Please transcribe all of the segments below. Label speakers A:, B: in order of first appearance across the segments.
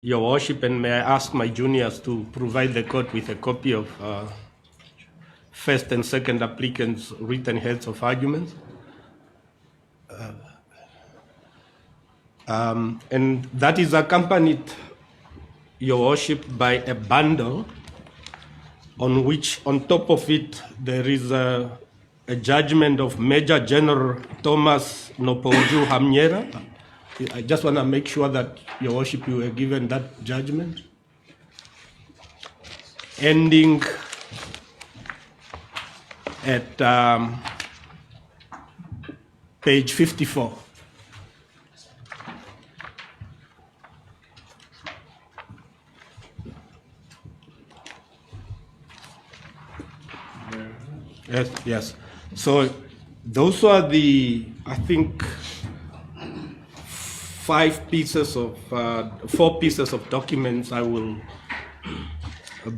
A: Your Worship, and may I ask my juniors to provide the court with a copy of first and second applicants' written heads of arguments. And that is accompanied, Your Worship, by a bundle on which, on top of it, there is a judgment of Major General Thomas Nopoju Hamnyera. I just want to make sure that, Your Worship, you were given that judgment. Ending at page 54. Yes, yes. So those are the, I think, 4 pieces of documents I will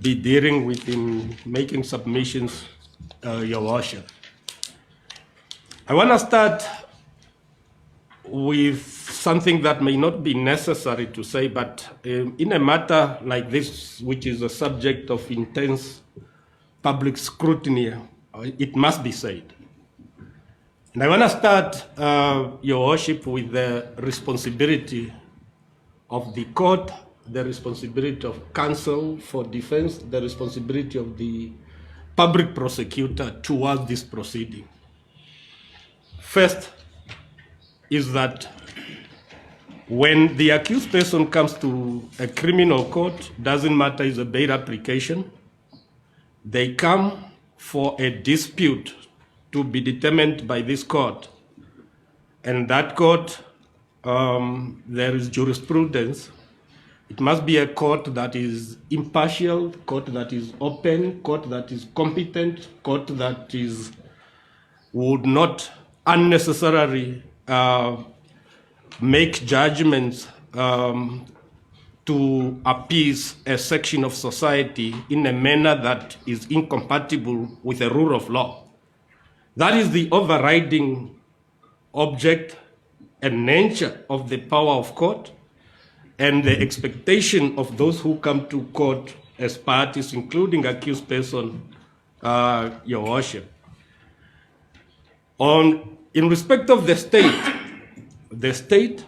A: be dealing with in making submissions, Your Worship. I want to start with something that may not be necessary to say, but in a matter like this, which is a subject of intense public scrutiny, it must be said. And I want to start, Your Worship, with the responsibility of the court, the responsibility of counsel for defense, the responsibility of the public prosecutor towards this proceeding. First is that when the accused person comes to a criminal court, doesn't matter, it's a bail application, they come for a dispute to be determined by this court. And that court, there is jurisprudence. It must be a court that is impartial, court that is open, court that is competent, court that would not unnecessarily make judgments to appease a section of society in a manner that is incompatible with the rule of law. That is the overriding object and nature of the power of court and the expectation of those who come to court as parties, including accused person, Your Worship. In respect of the state,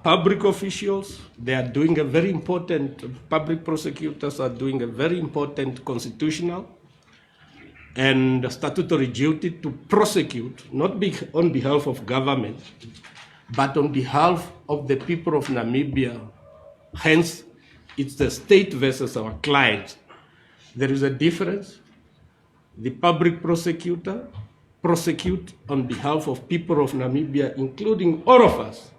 A: public officials, they are doing a very important, public prosecutors are doing a very important constitutional and statutory duty to prosecute, not on behalf of government, but on behalf of the people of Namibia. Hence, it's the state versus our clients. There is a difference. The public prosecutor prosecute on behalf of people of Namibia, including all of us.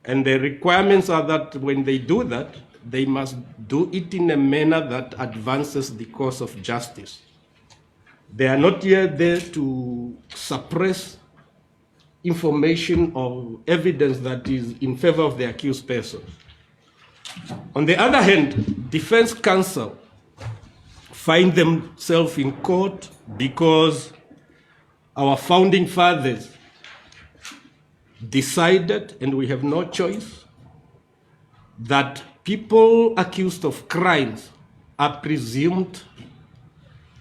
A: And the requirements are that when they do that, they must do it in a manner that advances the cause of justice. They are not yet there to suppress information or evidence that is in favor of the accused person. On the other hand, defense counsel find themselves in court because our founding fathers decided, and we have no choice, that people accused of crimes are presumed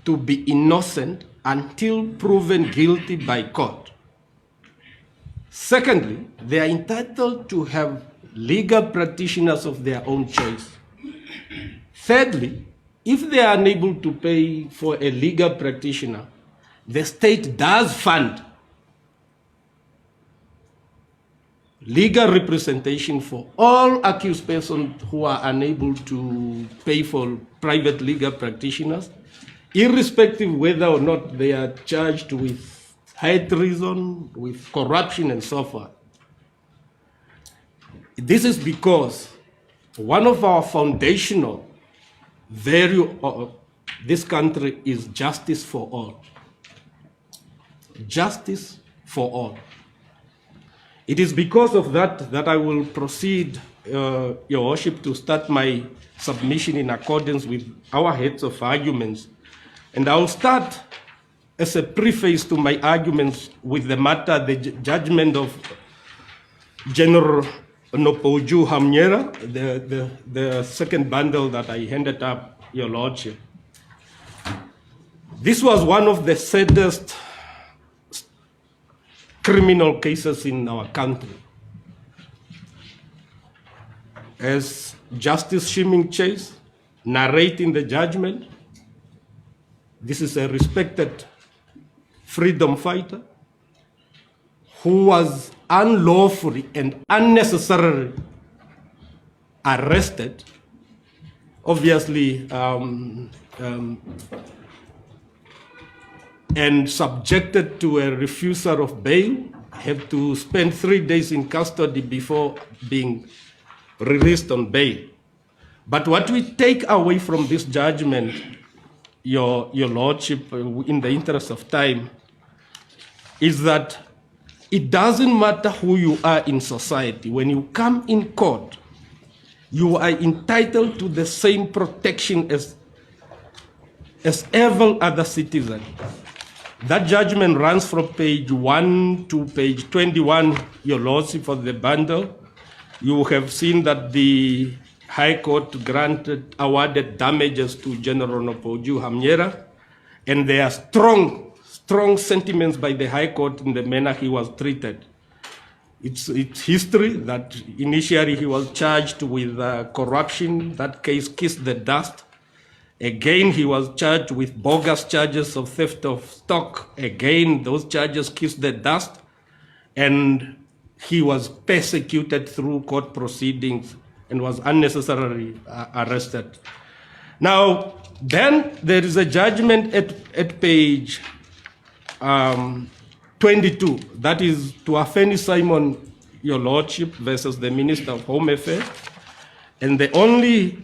A: to be innocent until proven guilty by court. Secondly, they are entitled to have legal practitioners of their own choice. Thirdly, if they are unable to pay for a legal practitioner, the state does fund legal representation for all accused persons who are unable to pay for private legal practitioners, irrespective whether or not they are charged with high treason, with corruption, and so forth. This is because one of our foundational values of this country is justice for all. Justice for all. It is because of that that I will proceed, Your Worship, to start my submission in accordance with our heads of arguments. And I will start as a preface to my arguments with the matter, the judgment of General Nopoju Hamnyera, the second bundle that I handed up, Your Lordship. This was one of the saddest criminal cases in our country. As Justice Shiming Chase narrating the judgment, this is a respected freedom fighter who was unlawfully and unnecessarily arrested, obviously, and subjected to a refusal of bail, have to spend 3 days in custody before being released on bail. But what we take away from this judgment, Your Lordship, in the interest of time, is that it doesn't matter who you are in society. When you come in court, you are entitled to the same protection as every other citizen. That judgment runs from page 1 to page 21, Your Lordship, for the bundle. You have seen that the High Court awarded damages to General Nopoju Hamnyera, and there are strong sentiments by the High Court in the manner he was treated. It's history that initially he was charged with corruption. That case kissed the dust. Again, he was charged with bogus charges of theft of stock. Again, those charges kissed the dust. And he was persecuted through court proceedings and was unnecessarily arrested. Now, then there is a judgment at page 22. That is to Afeni Simon, Your Lordship, versus the Minister of Home Affairs. And the only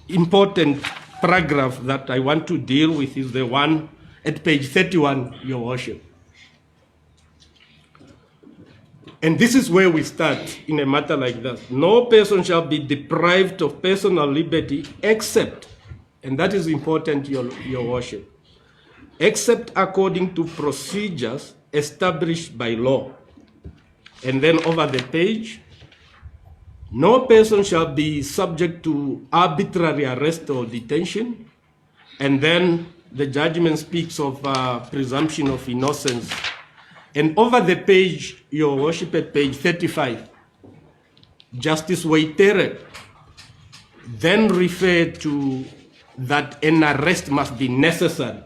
A: important paragraph that I want to deal with is the one at page 31, Your Worship. And this is where we start in a matter like that. No person shall be deprived of personal liberty except, and that is important, Your Worship, except according to procedures established by law. And then over the page, no person shall be subject to arbitrary arrest or detention. And then the judgment speaks of presumption of innocence. And over the page, Your Worship, at page 35, Justice Waitere then referred to that an arrest must be necessary.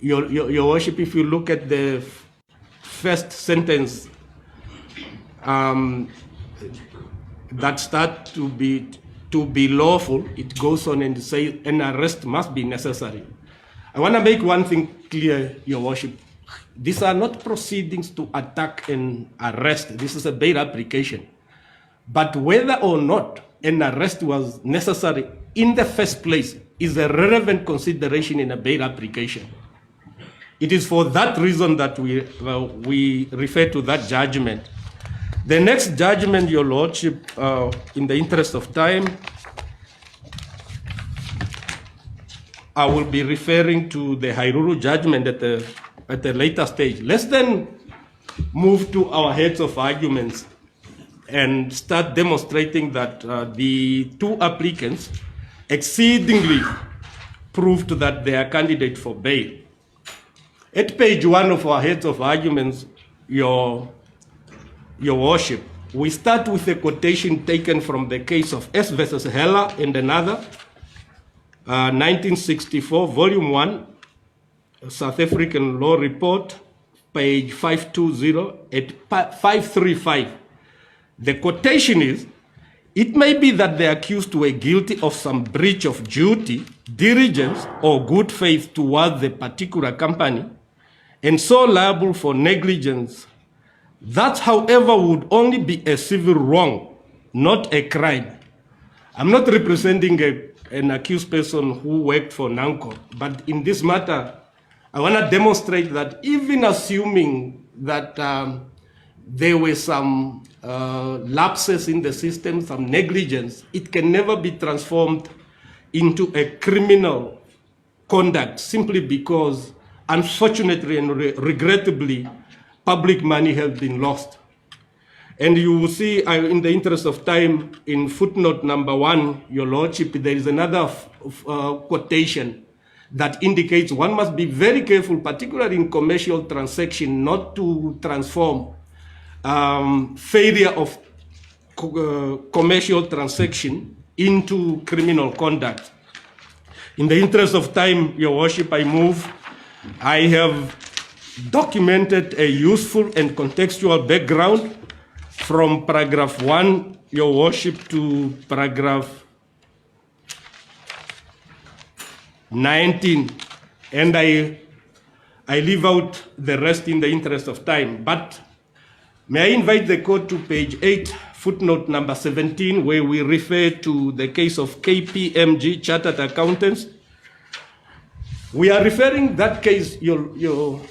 A: Your Worship, if you look at the first sentence, that start to be lawful, it goes on and says an arrest must be necessary. I want to make one thing clear, Your Worship. These are not proceedings to attack and arrest. This is a bail application. But whether or not an arrest was necessary in the first place is a relevant consideration in a bail application. It is for that reason that we refer to that judgment. The next judgment, Your Lordship, in the interest of time, I will be referring to the Hairuru judgment at a later stage. Let's then move to our heads of arguments and start demonstrating that the two applicants exceedingly proved that they are candidate for bail. At page 1 of our heads of arguments, Your Worship, we start with a quotation taken from the case of S versus Heller and another, 1964, volume 1, South African Law Report, page 520 at 535. The quotation is, it may be that the accused were guilty of some breach of duty, diligence, or good faith towards the particular company, and so liable for negligence. That, however, would only be a civil wrong, not a crime. I'm not representing an accused person who worked for NAMCOR, but in this matter, I want to demonstrate that even assuming that there were some lapses in the system, some negligence, it can never be transformed into a criminal conduct simply because, unfortunately and regrettably, public money has been lost. And you will see, in the interest of time, in footnote number 1, Your Lordship, there is another quotation that indicates one must be very careful, particularly in commercial transaction, not to transform failure of commercial transaction into criminal conduct. In the interest of time, Your Worship, I move. I have documented a useful and contextual background from paragraph 1, Your Worship, to paragraph 19, and I leave out the rest in the interest of time. But may I invite the court to page 8, footnote number 17, where we refer to the case of KPMG Chartered Accountants. We are referring that case, Your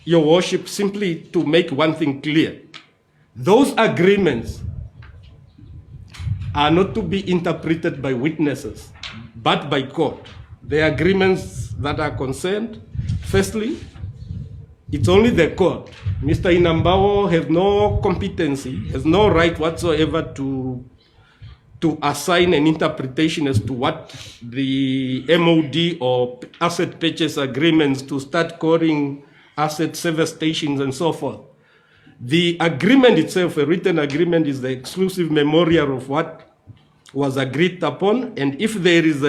A: Worship, simply to make one thing clear. Those agreements are not to be interpreted by witnesses, but by court. The agreements that are concerned, firstly, it's only the court. Mr. Inambawo has no competency, has no right whatsoever to assign an interpretation as to what the MOD or asset purchase agreements to start calling asset service stations and so forth. The agreement itself, a written agreement, is the exclusive memorial of what was agreed upon, and if there is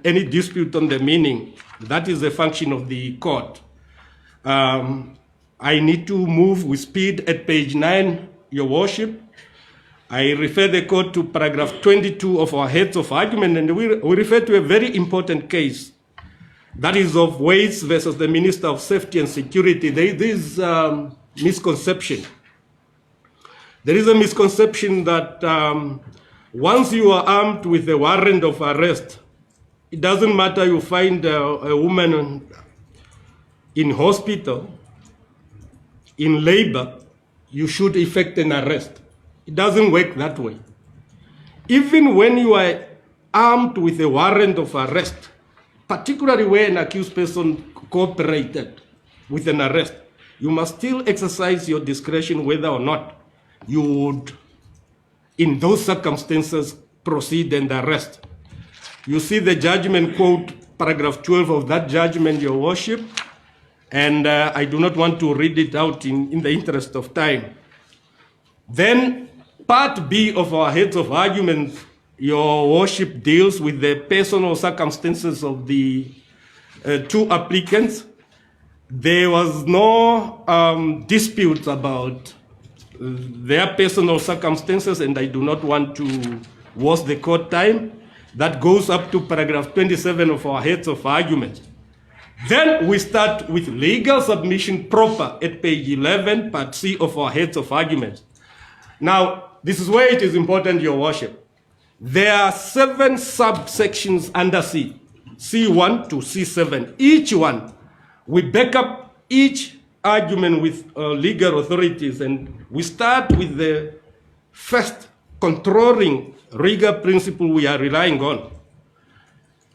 A: any dispute on the meaning, that is a function of the court. I need to move with speed at page 9, Your Worship. I refer the court to paragraph 22 of our heads of argument, and we refer to a very important case. That is of Waits versus the Minister of Safety and Security. There is misconception. There is a misconception that once you are armed with a warrant of arrest, it doesn't matter, you find a woman in hospital, in labor, you should effect an arrest. It doesn't work that way. Even when you are armed with a warrant of arrest, particularly where an accused person cooperated with an arrest, you must still exercise your discretion whether or not you would, in those circumstances, proceed and arrest. You see the judgment quote, paragraph 12 of that judgment, Your Worship, and I do not want to read it out in the interest of time. Then part B of our heads of argument, Your Worship, deals with the personal circumstances of the two applicants. There was no dispute about their personal circumstances, and I do not want to waste the court time. That goes up to paragraph 27 of our heads of argument. Then we start with legal submission proper at page 11, part C of our heads of argument. Now, this is where it is important, Your Worship. There are 7 subsections under C, C1 to C7. Each one, we back up each argument with legal authorities, and we start with the first controlling legal principle we are relying on.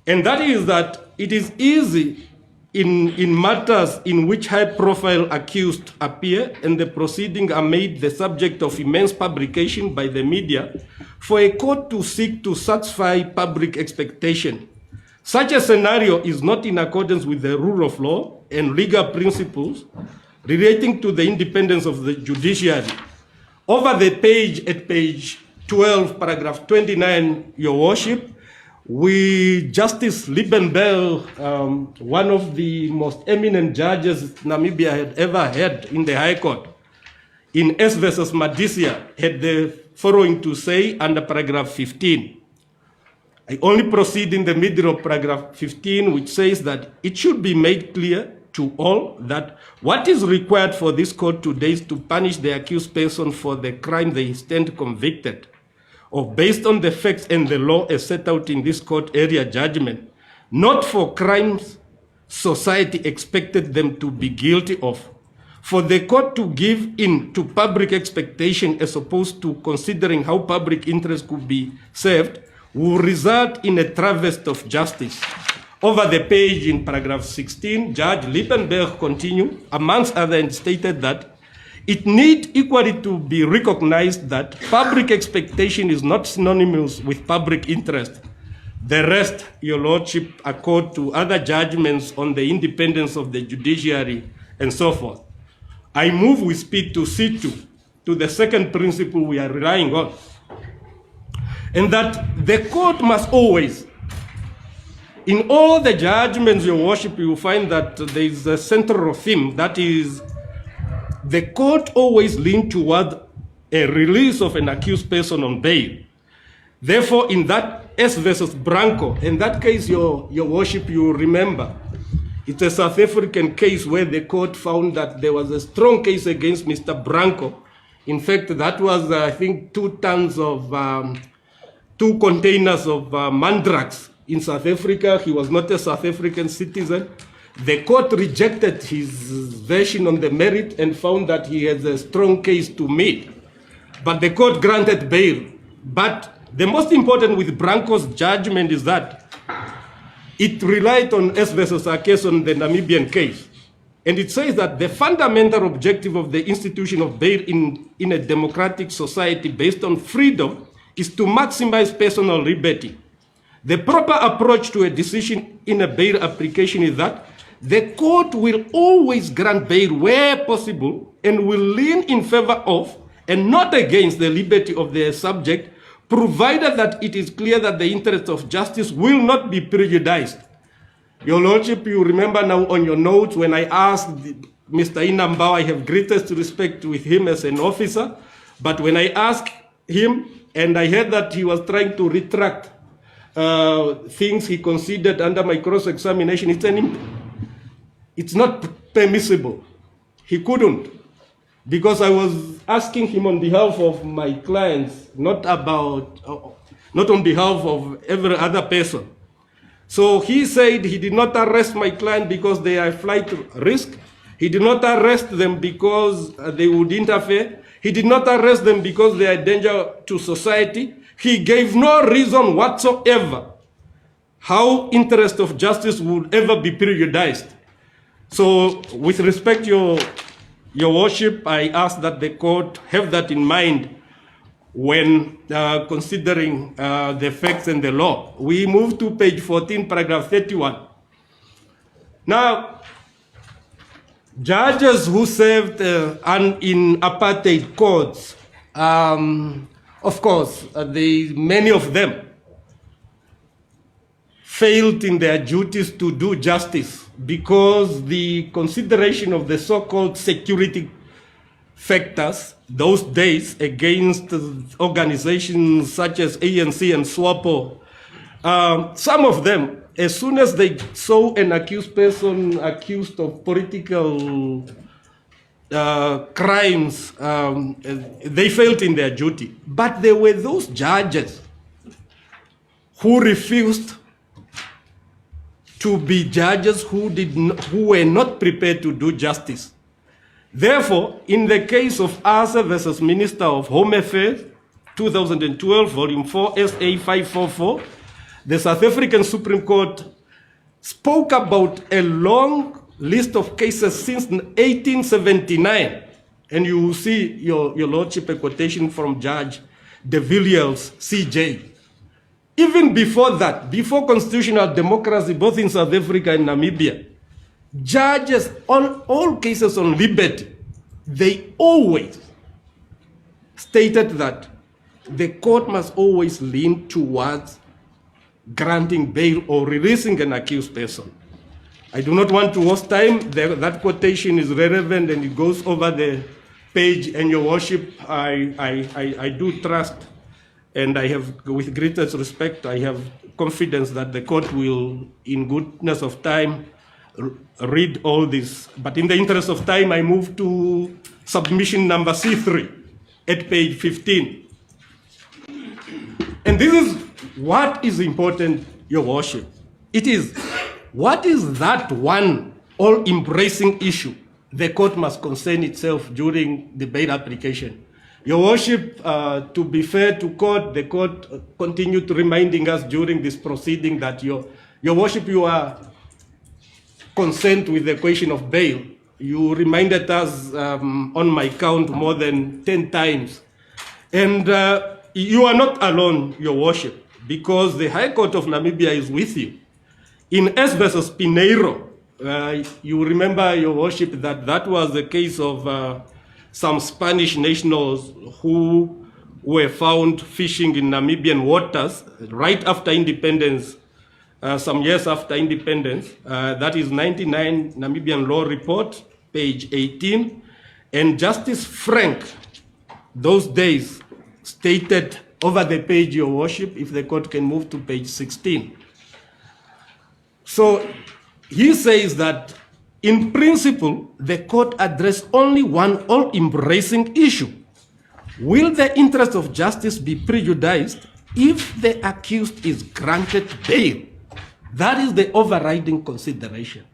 A: And that is that it is easy in matters in which high-profile accused appear and the proceedings are made the subject of immense publication by the media for a court to seek to satisfy public expectation. Such a scenario is not in accordance with the rule of law and legal principles relating to the independence of the judiciary. Over the page, at page 12, paragraph 29, Your Worship, Justice Liebenberg, one of the most eminent judges Namibia had ever had in the High Court, in S versus Madisia, had the following to say under paragraph 15. I only proceed in the middle of paragraph 15, which says that it should be made clear to all that what is required for this court today is to punish the accused person for the crime they stand convicted of based on the facts and the law as set out in this court area judgment, not for crimes society expected them to be guilty of. For the court to give in to public expectation as opposed to considering how public interest could be served will result in a travesty of justice. Over the page in paragraph 16, Judge Liebenberg continued, amongst others, stated that It need equally to be recognized that public expectation is not synonymous with public interest. The rest, Your Lordship, accord to other judgments on the independence of the judiciary and so forth. I move with speed to C2, to the second principle we are relying on, and that the court must always, in all the judgments, Your Worship, you will find that there is a central theme, that is, the court always lean toward a release of an accused person on bail. Therefore, in that S versus Branco, in that case, Your Worship, you remember, it's a South African case where the court found that there was a strong case against Mr. Branco. In fact, that was, I think, 2 tons of, 2 containers of mandrax in South Africa. He was not a South African citizen. The court rejected his version on the merit and found that he has a strong case to meet. But the court granted bail. But the most important with Branco's judgment is that it relied on S versus Akes on the Namibian case. And it says that the fundamental objective of the institution of bail in a democratic society based on freedom is to maximize personal liberty. The proper approach to a decision in a bail application is that the court will always grant bail where possible and will lean in favor of and not against the liberty of the subject, provided that it is clear that the interests of justice will not be prejudiced. Your Lordship, you remember now on your notes when I asked Mr. Inambao, I have greatest respect with him as an officer, but when I asked him and I heard that he was trying to retract things he considered under my cross-examination, it's not permissible. He couldn't, because I was asking him on behalf of my clients, not on behalf of every other person. So he said he did not arrest my client because they are flight risk. He did not arrest them because they would interfere. He did not arrest them because they are a danger to society. He gave no reason whatsoever how interest of justice would ever be prejudiced. So with respect, Your Worship, I ask that the court have that in mind when considering the facts and the law. We move to page 14, paragraph 31. Now, judges who served in apartheid courts, of course, many of them failed in their duties to do justice because the consideration of the so-called security factors those days against organizations such as ANC and SWAPO, some of them, as soon as they saw an accused person accused of political crimes, they failed in their duty. But there were those judges who refused to be judges who were not prepared to do justice. Therefore, in the case of Asa versus Minister of Home Affairs, 2012, Volume 4, SA 544, the South African Supreme Court spoke about a long list of cases since 1879. And you will see, Your Lordship, a quotation from Judge de Villiers, CJ. Even before that, before constitutional democracy, both in South Africa and Namibia, judges on all cases on liberty, they always stated that the court must always lean towards granting bail or releasing an accused person. I do not want to waste time. That quotation is relevant and it goes over the page. And Your Worship, I do trust, and I have, with greatest respect, I have confidence that the court will, in goodness of time, read all this. But in the interest of time, I move to submission number C3 at page 15. And this is what is important, Your Worship. It is, what is that one all-embracing issue the court must concern itself during the bail application? Your Worship, to be fair to court, the court continued reminding us during this proceeding that Your Worship, you are concerned with the question of bail. You reminded us on my count more than 10 times. And you are not alone, Your Worship, because the High Court of Namibia is with you. In S versus Pinheiro, you remember, Your Worship, that was the case of some Spanish nationals who were found fishing in Namibian waters right after independence, some years after independence. That is 99 Namibian Law Report, page 18. And Justice Frank, those days, stated over the page, Your Worship, if the court can move to page 16. So he says that in principle, the court addressed only one all-embracing issue. Will the interest of justice be prejudiced if the accused is granted bail? That is the overriding consideration.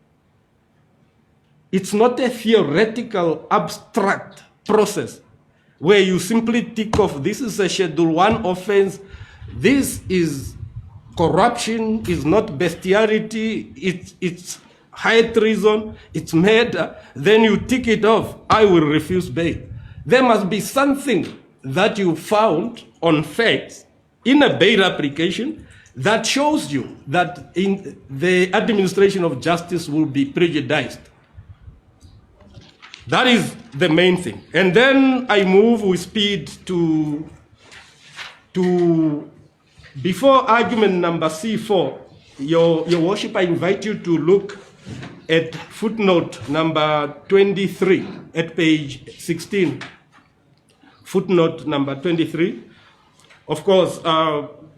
A: It's not a theoretical, abstract process where you simply tick off, this is a Schedule 1 offense, this is corruption, is not bestiality, it's high treason, it's murder, then you tick it off, I will refuse bail. There must be something that you found on facts in a bail application that shows you that in the administration of justice will be prejudiced. That is the main thing. And then I move with speed to before argument number C4, Your Worship, I invite you to look at footnote number 23 at page 16. Footnote number 23. Of course,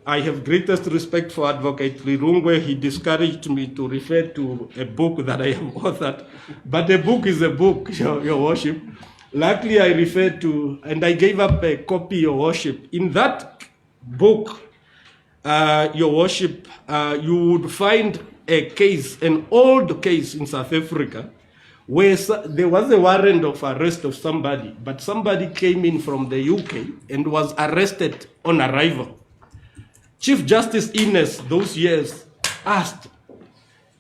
A: I have greatest respect for Advocate Lirungwe. He discouraged me to refer to a book that I have authored. But a book is a book, Your Worship. Luckily, I referred to, and I gave up a copy, Your Worship. In that book, Your Worship, you would find a case, an old case in South Africa, where there was a warrant of arrest of somebody, but somebody came in from the UK and was arrested on arrival. Chief Justice Innes, those years, asked,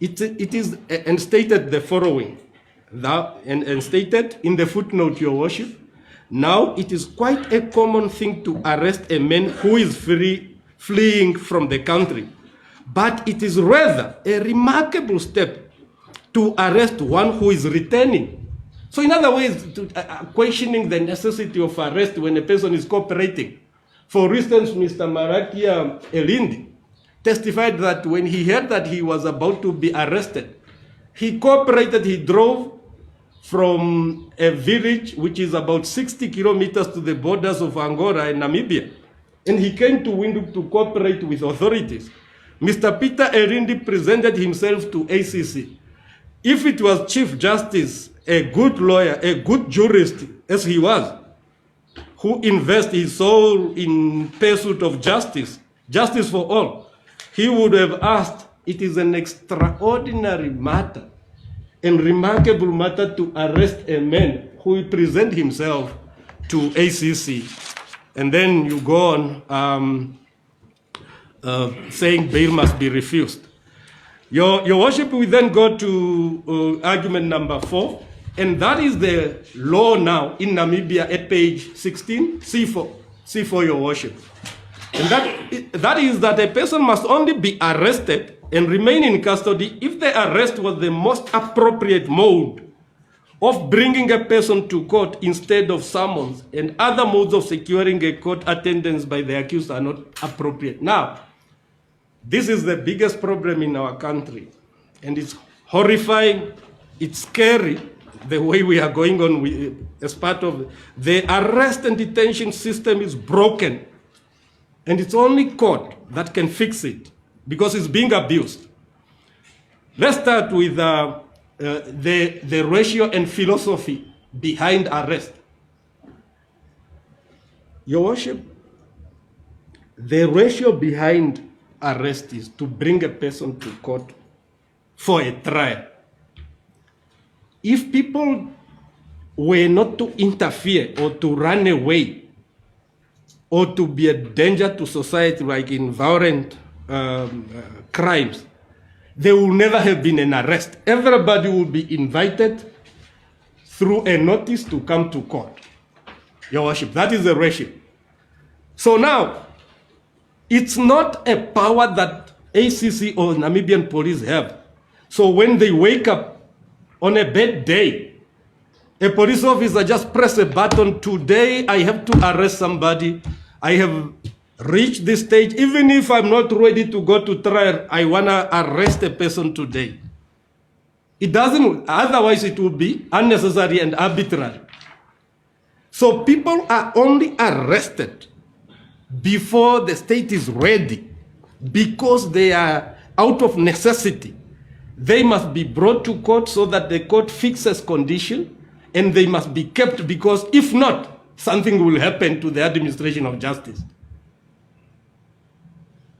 A: and stated the following, and stated in the footnote, Your Worship, now it is quite a common thing to arrest a man who is fleeing from the country, but it is rather a remarkable step to arrest one who is returning. So in other ways, questioning the necessity of arrest when a person is cooperating. For instance, Mr. Marakia Elindi testified that when he heard that he was about to be arrested, he cooperated, he drove from a village which is about 60 kilometers to the borders of Angola and Namibia. And he came to Windhoek to cooperate with authorities. Mr. Peter Elindi presented himself to ACC. If it was Chief Justice, a good lawyer, a good jurist, as he was, who invests his soul in pursuit of justice, justice for all, he would have asked, it is an extraordinary matter and remarkable matter to arrest a man who will present himself to ACC. And then you go on saying bail must be refused. Your Worship, we then go to argument number 4, and that is the law now in Namibia at page 16, C4, Your Worship. And that is that a person must only be arrested and remain in custody if the arrest was the most appropriate mode of bringing a person to court instead of summons, and other modes of securing a court attendance by the accused are not appropriate. Now, this is the biggest problem in our country, and it's horrifying, it's scary, the way we are going on as part of the arrest and detention system is broken, and it's only court that can fix it because it's being abused. Let's start with the ratio and philosophy behind arrest. Your Worship, the ratio behind arrest is to bring a person to court for a trial. If people were not to interfere or to run away or to be a danger to society, like in violent crimes, there will never have been an arrest. Everybody will be invited through a notice to come to court. Your Worship, that is the ratio. So now, it's not a power that ACC or Namibian police have. So when they wake up on a bad day, a police officer just press a button, today I have to arrest somebody, I have reached this stage, even if I'm not ready to go to trial, I want to arrest a person today. It doesn't, otherwise it would be unnecessary and arbitrary. So people are only arrested before the state is ready because they are out of necessity. They must be brought to court so that the court fixes condition, and they must be kept, because if not, something will happen to the administration of justice.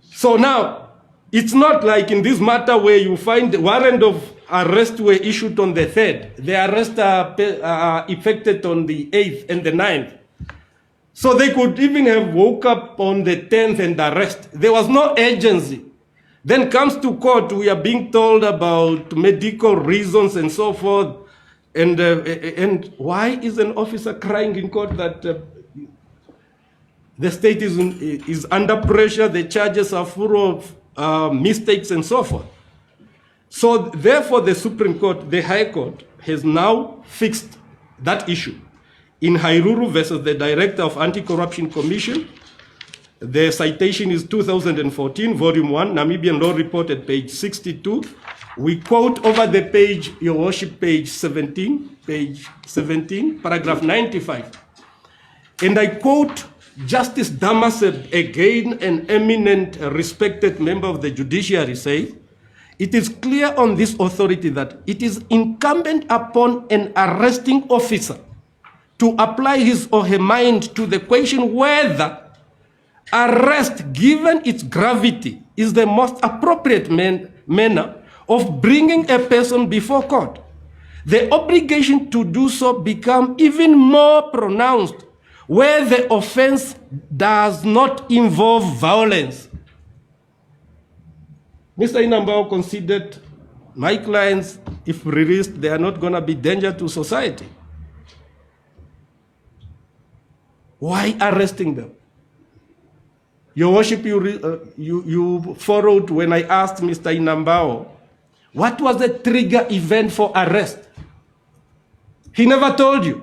A: So now, it's not like in this matter where you find the warrant of arrest were issued on the 3rd. The arrests are effected on the 8th and the 9th. So they could even have woke up on the 10th and arrest. There was no agency. Then comes to court, we are being told about medical reasons and so forth. And why is an officer crying in court that the state is under pressure, the charges are full of mistakes and so forth? So therefore, the Supreme Court, the High Court, has now fixed that issue. In Hairuru versus the Director of Anti-Corruption Commission, the citation is 2014, Volume 1, Namibian Law Report at page 62. We quote over the page, Your Worship, page 17, paragraph 95. And I quote Justice Damaseb, again an eminent, respected member of the judiciary, says, "It is clear on this authority that it is incumbent upon an arresting officer to apply his or her mind to the question whether arrest, given its gravity, is the most appropriate manner of bringing a person before court. The obligation to do so becomes even more pronounced where the offense does not involve violence." Mr. Inambao considered my clients, if released, they are not going to be danger to society. Why arresting them? Your Worship, you followed when I asked Mr. Inambao, what was the trigger event for arrest? He never told you.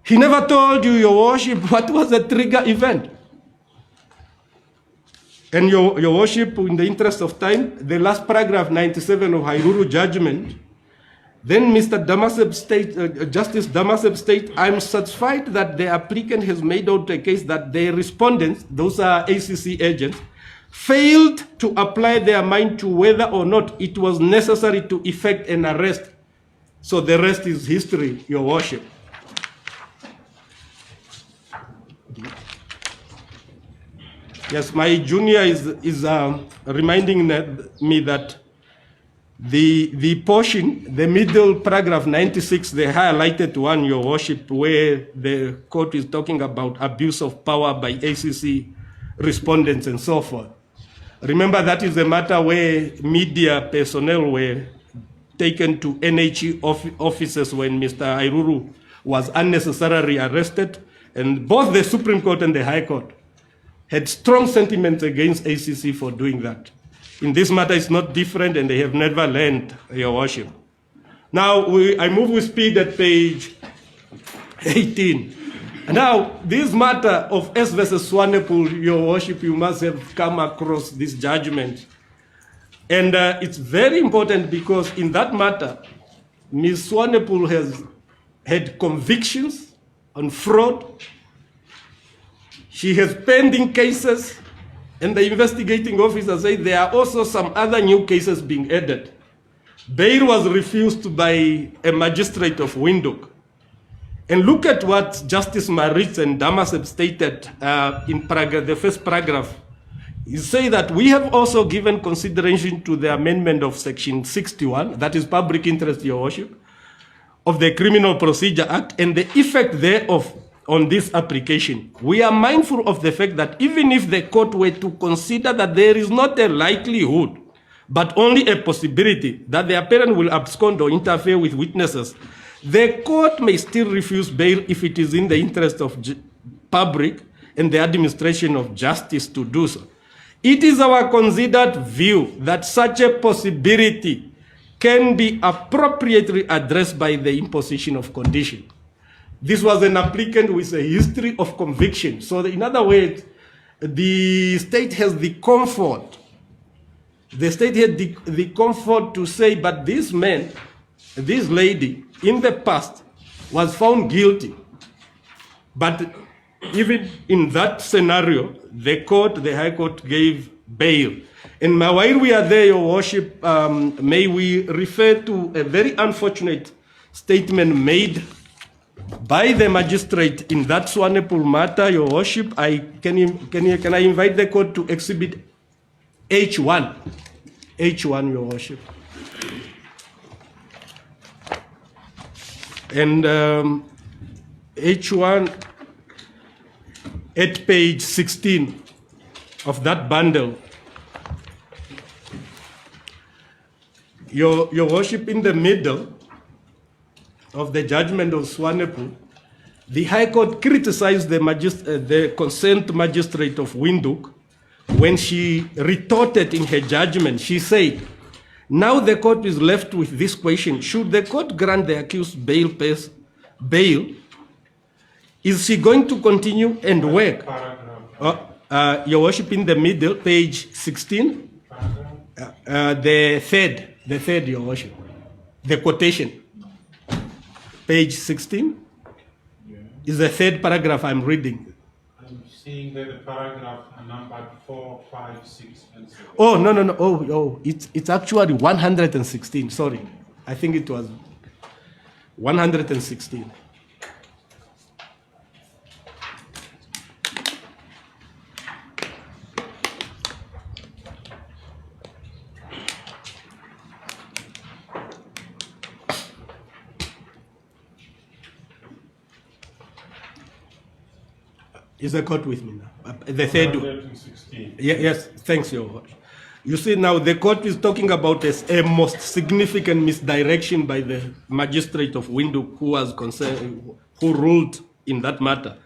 A: He never told you, Your Worship, what was the trigger event. And Your Worship, in the interest of time, the last paragraph 97 of Hairuru judgment, then Mr. Damaseb Justice Damaseb state, "I'm satisfied that the applicant has made out a case that the respondents, those are ACC agents, failed to apply their mind to whether or not it was necessary to effect an arrest." So the rest is history, Your Worship. Yes, my junior is reminding me that the portion, the middle paragraph 96, the highlighted one, Your Worship, where the court is talking about abuse of power by ACC respondents and so forth. Remember, that is a matter where media personnel were taken to NHE offices when Mr. Hairuru was unnecessarily arrested, and both the Supreme Court and the High Court had strong sentiments against ACC for doing that. In this matter, it's not different, and they have never learned, Your Worship. Now, I move with speed at page 18. Now, this matter of S versus Swanepoel, Your Worship, you must have come across this judgment. And it's very important because in that matter, Ms. Swanepoel has had convictions on fraud. She has pending cases, and the investigating officer said there are also some other new cases being added. Bail was refused by a magistrate of Windhoek. And look at what Justice Maritz and Damaseb stated in the first paragraph. He said that we have also given consideration to the amendment of Section 61, that is public interest, Your Worship, of the Criminal Procedure Act, and the effect thereof on this application. We are mindful of the fact that even if the court were to consider that there is not a likelihood but only a possibility that the appellant will abscond or interfere with witnesses, the court may still refuse bail if it is in the interest of public and the administration of justice to do so. It is our considered view that such a possibility can be appropriately addressed by the imposition of condition. This was an applicant with a history of conviction. So in other words, the state has the comfort. The state had the comfort to say, but this man, this lady, in the past was found guilty. But even in that scenario, the High Court gave bail. And while we are there, Your Worship, may we refer to a very unfortunate statement made by the magistrate in that Swanepoel matter, Your Worship. Can I invite the court to exhibit H1? H1, Your Worship. And H1 at page 16 of that bundle. Your Worship, in the middle of the judgment of Swanepoel, the High Court criticized the consent magistrate of Windhoek when she retorted in her judgment. She said, now the court is left with this question: should the court grant the accused bail? Is she going to continue and work? Your Worship, in the middle, page 16, the third, Your Worship, the quotation. Page 16 is the third paragraph I'm reading.
B: I'm seeing that the paragraph numbered 4, 5, 6, and 7.
A: Oh, no. Oh, it's actually 116. Sorry. I think it was 116. Is the court with me now? The third.
B: 116.
A: Yes, thanks, Your Worship. You see, now the court is talking about a most significant misdirection by the magistrate of Windhoek who was concerned, who ruled in that matter.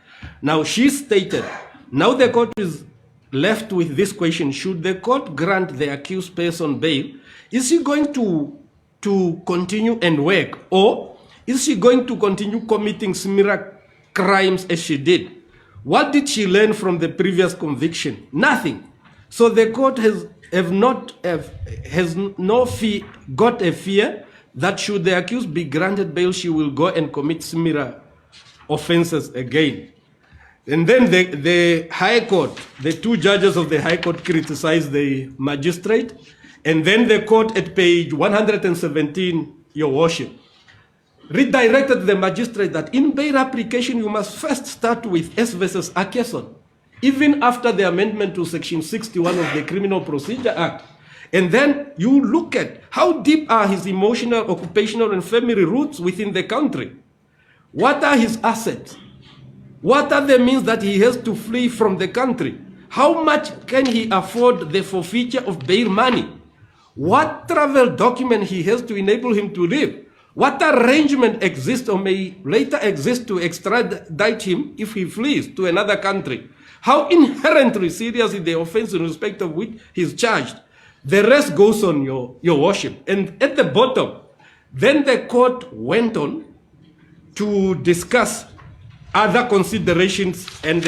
A: Now she stated, now the court is left with this question: should the court grant the accused person bail? Is she going to continue and work, or is she going to continue committing similar crimes as she did? What did she learn from the previous conviction? Nothing. So the court has got a fear that should the accused be granted bail, she will go and commit similar offenses again. And then the High Court, the two judges of the High Court criticized the magistrate, and then the court at page 117, Your Worship, redirected the magistrate that in bail application you must first start with S versus Akeson, even after the amendment to section 61 of the Criminal Procedure Act. And then you look at how deep are his emotional, occupational, and family roots within the country. What are his assets? What are the means that he has to flee from the country? How much can he afford the forfeiture of bail money? What travel document he has to enable him to live? What arrangement exists or may later exist to extradite him if he flees to another country? How inherently serious is the offense in respect of which he is charged? The rest goes on, Your Worship. And at the bottom, then the court went on to discuss other considerations, and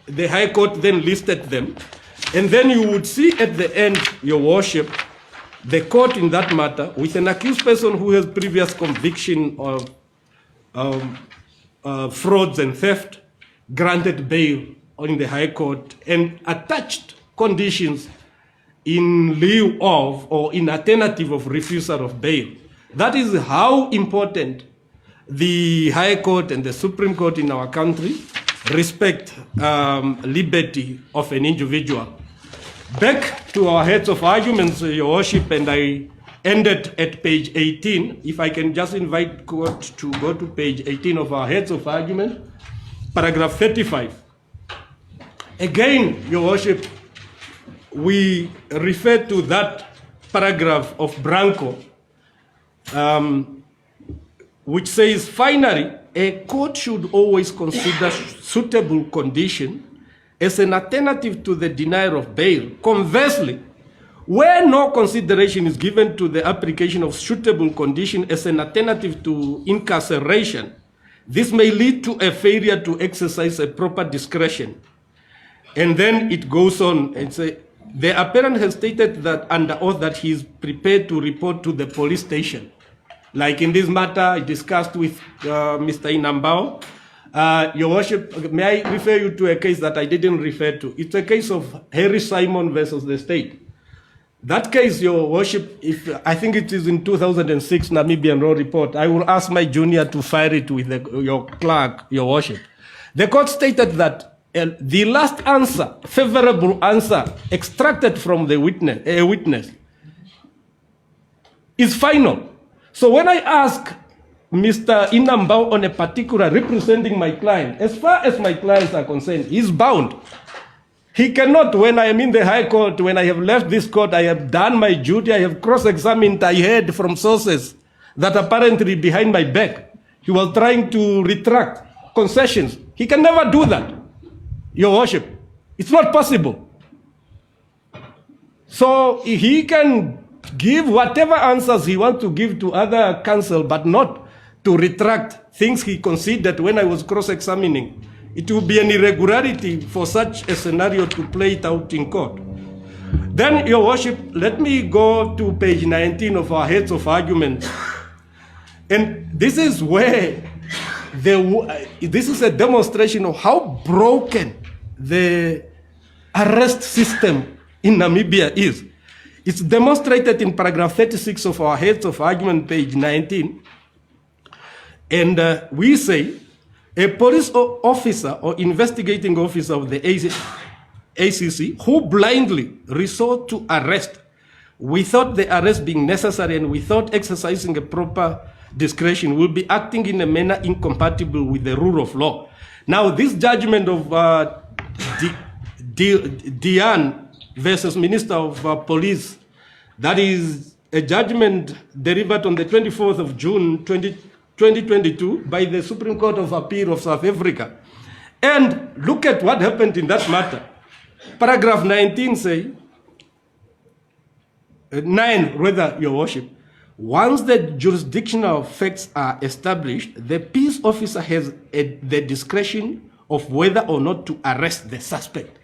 A: the High Court then listed them. And then you would see at the end, Your Worship, the court in that matter, with an accused person who has previous conviction of frauds and theft, granted bail in the High Court and attached conditions in lieu of or in alternative of refusal of bail. That is how important the High Court and the Supreme Court in our country respect liberty of an individual. Back to our heads of arguments, Your Worship, and I ended at page 18. If I can just invite court to go to page 18 of our heads of argument, paragraph 35. Again, Your Worship, we refer to that paragraph of Branco, which says, finally, a court should always consider suitable condition as an alternative to the denial of bail. Conversely, where no consideration is given to the application of suitable condition as an alternative to incarceration, this may lead to a failure to exercise a proper discretion. And then it goes on and say, the appellant has stated that under oath that he is prepared to report to the police station. Like in this matter, I discussed with Mr. Inambao. Your Worship, may I refer you to a case that I didn't refer to? It's a case of Harry Simon versus the state. That case, Your Worship, I think it is in 2006 Namibian Law Report. I will ask my junior to file it with your clerk, Your Worship. The court stated that the last answer, favorable answer, extracted from the witness is final. So when I ask Mr. Inambao on a particular representing my client, as far as my clients are concerned, he's bound. He cannot, when I am in the High Court, when I have left this court, I have done my duty, I have cross-examined, I heard from sources that apparently behind my back, he was trying to retract concessions. He can never do that, Your Worship. It's not possible. So he can give whatever answers he wants to give to other counsel, but not to retract things he considered when I was cross-examining. It will be an irregularity for such a scenario to play it out in court. Then, Your Worship, let me go to page 19 of our heads of argument. And this is where this is a demonstration of how broken the arrest system in Namibia is. It's demonstrated in paragraph 36 of our heads of argument, page 19. And we say, a police officer or investigating officer of the ACC who blindly resort to arrest without the arrest being necessary and without exercising a proper discretion will be acting in a manner incompatible with the rule of law. Now, this judgment of Diane versus Minister of Police, that is a judgment delivered on the 24th of June 2022 by the Supreme Court of Appeal of South Africa. And look at what happened in that matter. Paragraph 19 say, 9 rather, Your Worship, once the jurisdictional facts are established, the peace officer has the discretion of whether or not to arrest the suspect.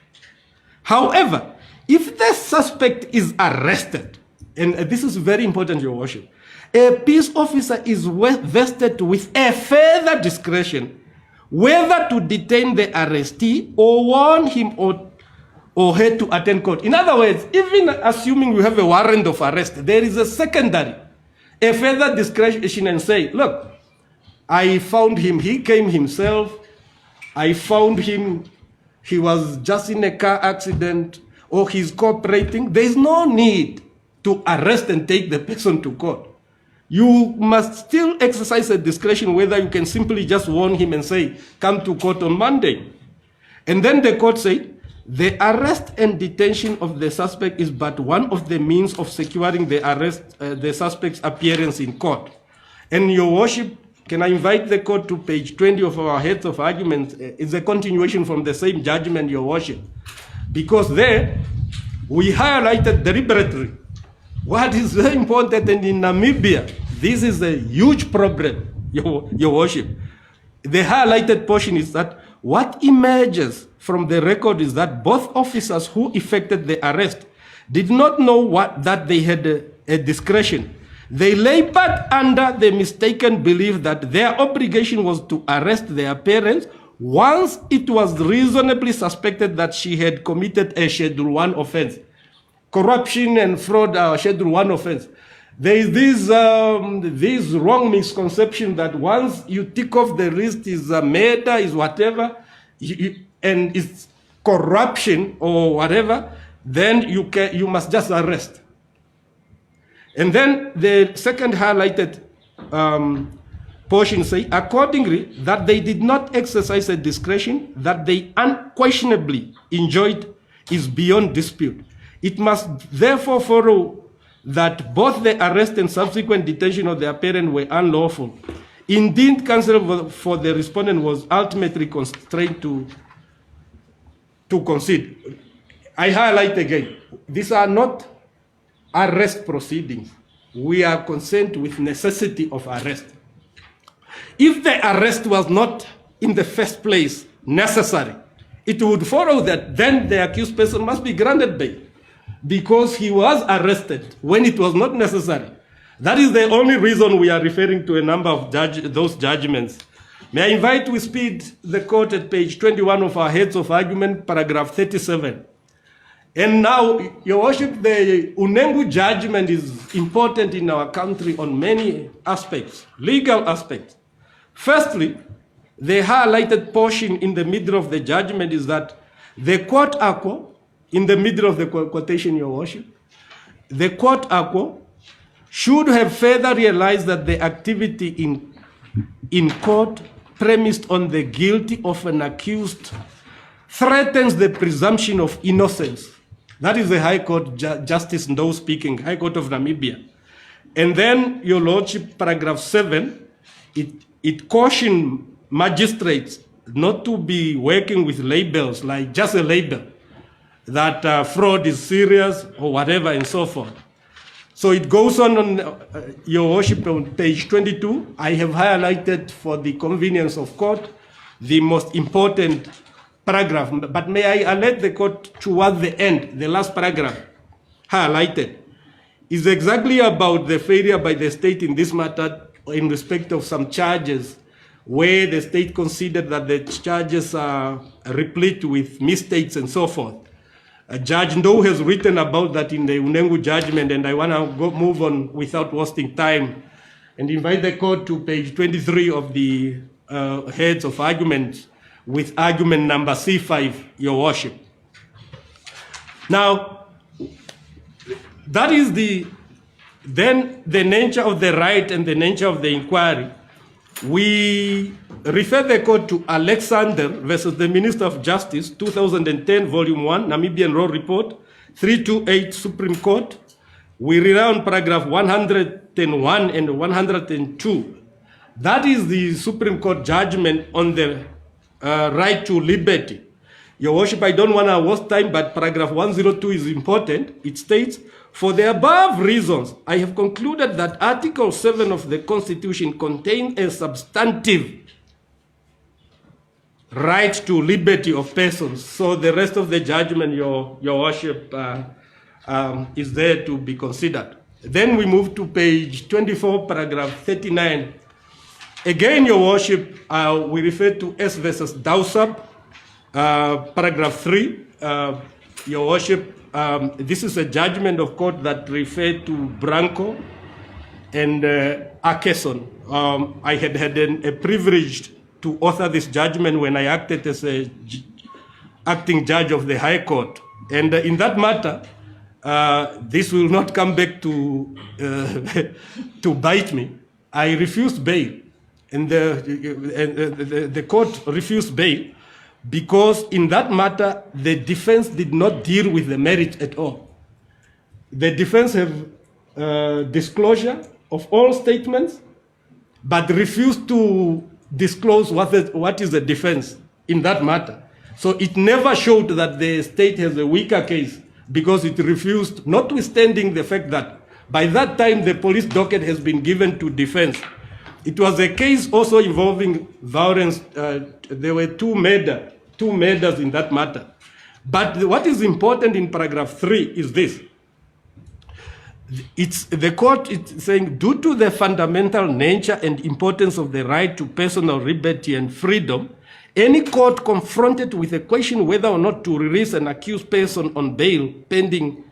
A: However, if the suspect is arrested, and this is very important, Your Worship, a peace officer is vested with a further discretion whether to detain the arrestee or warn him or her to attend court. In other words, even assuming we have a warrant of arrest, there is a secondary, a further discretion and say, look, I found him, he came himself, I found him, he was just in a car accident, or he's cooperating. There is no need to arrest and take the person to court. You must still exercise a discretion whether you can simply just warn him and say, come to court on Monday. And then the court said, the arrest and detention of the suspect is but one of the means of securing the suspect's appearance in court. And Your Worship, can I invite the court to page 20 of our heads of argument? It's a continuation from the same judgment, Your Worship. Because there, we highlighted deliberately what is very important, and in Namibia, this is a huge problem, Your Worship. The highlighted portion is that what emerges from the record is that both officers who effected the arrest did not know that they had a discretion. They labored under the mistaken belief that their obligation was to arrest their parents once it was reasonably suspected that she had committed a Schedule 1 offense. Corruption and fraud are Schedule 1 offense. There is this wrong misconception that once you tick off the list is a murder, is whatever, and it's corruption or whatever, then you must just arrest. And then the second highlighted portion say, accordingly, that they did not exercise a discretion that they unquestionably enjoyed is beyond dispute. It must therefore follow that both the arrest and subsequent detention of the apparent were unlawful. Indeed, counsel for the respondent was ultimately constrained to concede. I highlight again, these are not arrest proceedings. We are concerned with necessity of arrest. If the arrest was not in the first place necessary, it would follow that then the accused person must be granted bail because he was arrested when it was not necessary. That is the only reason we are referring to a number of those judgments. May I invite with speed the court at page 21 of our heads of argument, paragraph 37. And now, Your Worship, the Unengu judgment is important in our country on many aspects, legal aspects. Firstly, the highlighted portion in the middle of the judgment is that the court acco, in the middle of the quotation, Your Worship, the court acco should have further realized that the activity in court premised on the guilty of an accused threatens the presumption of innocence. That is the High Court Justice Ndo speaking, High Court of Namibia. And then, Your Lordship, paragraph 7, it cautioned magistrates not to be working with labels, like just a label, that fraud is serious or whatever and so forth. So it goes on Your Worship, on page 22. I have highlighted for the convenience of court the most important paragraph, but may I alert the court toward the end, the last paragraph highlighted is exactly about the failure by the state in this matter in respect of some charges where the state considered that the charges are replete with mistakes and so forth. Judge Ndo has written about that in the Unengu judgment, and I want to move on without wasting time and invite the court to page 23 of the heads of arguments with argument number C5, Your Worship. Now, that is then the nature of the right and the nature of the inquiry. We refer the court to Alexander versus the Minister of Justice, 2010, Volume 1, Namibian Law Report, 328 Supreme Court. We rely on paragraph 101 and 102. That is the Supreme Court judgment on the right to liberty. Your Worship, I don't want to waste time, but paragraph 102 is important. It states, for the above reasons, I have concluded that Article 7 of the Constitution contains a substantive right to liberty of persons. So the rest of the judgment, Your Worship, is there to be considered. Then we move to page 24, paragraph 39. Again, Your Worship, we refer to S versus Dowsap, paragraph 3. Your Worship, this is a judgment of court that referred to Branco and Akeson. I had a privilege to author this judgment when I acted as a acting judge of the High Court. And in that matter, this will not come back to bite me. I refused bail, and the court refused bail, because in that matter, the defense did not deal with the merit at all. The defense have disclosure of all statements, but refused to disclose what is the defense in that matter. So it never showed that the state has a weaker case, because it refused, notwithstanding the fact that by that time the police docket has been given to defense. It was a case also involving violence. There were two murders in that matter. But what is important in paragraph 3 is this. The court is saying, due to the fundamental nature and importance of the right to personal liberty and freedom, any court confronted with a question whether or not to release an accused person on bail pending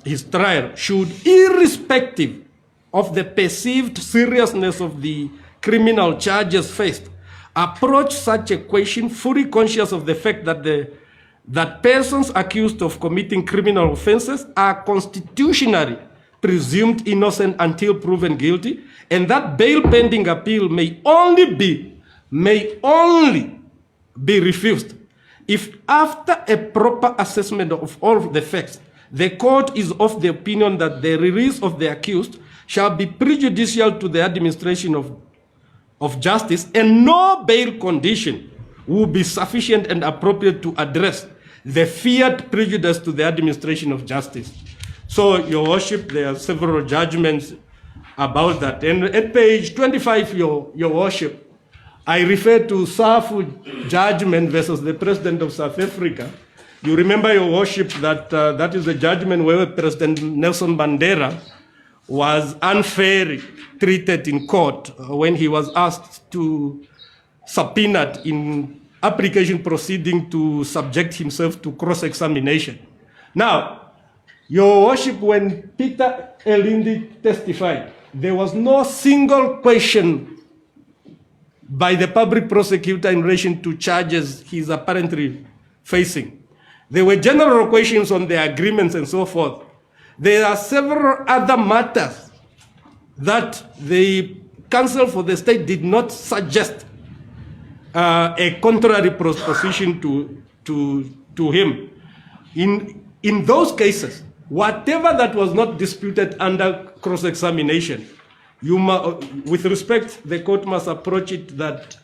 A: his trial should, irrespective of the perceived seriousness of the criminal charges faced, approach such a question fully conscious of the fact that persons accused of committing criminal offenses are constitutionally presumed innocent until proven guilty, and that bail pending appeal may only be refused if, after a proper assessment of all the facts, the court is of the opinion that the release of the accused shall be prejudicial to the administration of justice, and no bail condition will be sufficient and appropriate to address the feared prejudice to the administration of justice. So, Your Worship, there are several judgments about that. And at page 25, Your Worship, I refer to Safu judgment versus the President of South Africa. You remember, Your Worship, that that is a judgment where President Nelson Mandela was unfairly treated in court when he was asked to subpoenaed in application proceeding to subject himself to cross-examination. Now, Your Worship, when Peter Elindi testified, there was no single question by the public prosecutor in relation to charges he's apparently facing. There were general questions on the agreements and so forth. There are several other matters that the counsel for the state did not suggest a contrary position to him. In those cases, whatever that was not disputed under cross-examination, with respect, the court must approach it that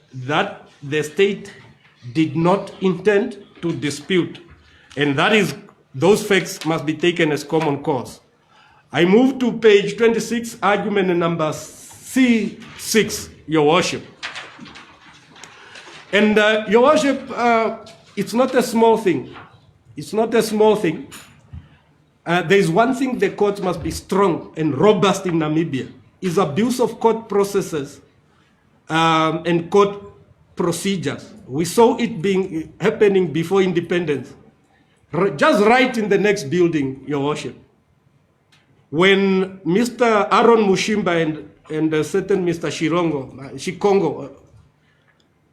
A: the state did not intend to dispute. And that is, those facts must be taken as common cause. I move to page 26, argument number C6, Your Worship. And Your Worship, it's not a small thing. It's not a small thing. There is one thing the court must be strong and robust in Namibia, is abuse of court processes and court procedures. We saw it happening before independence. Just right in the next building, Your Worship, when Mr. Aaron Mushimba and a certain Mr. Shikongo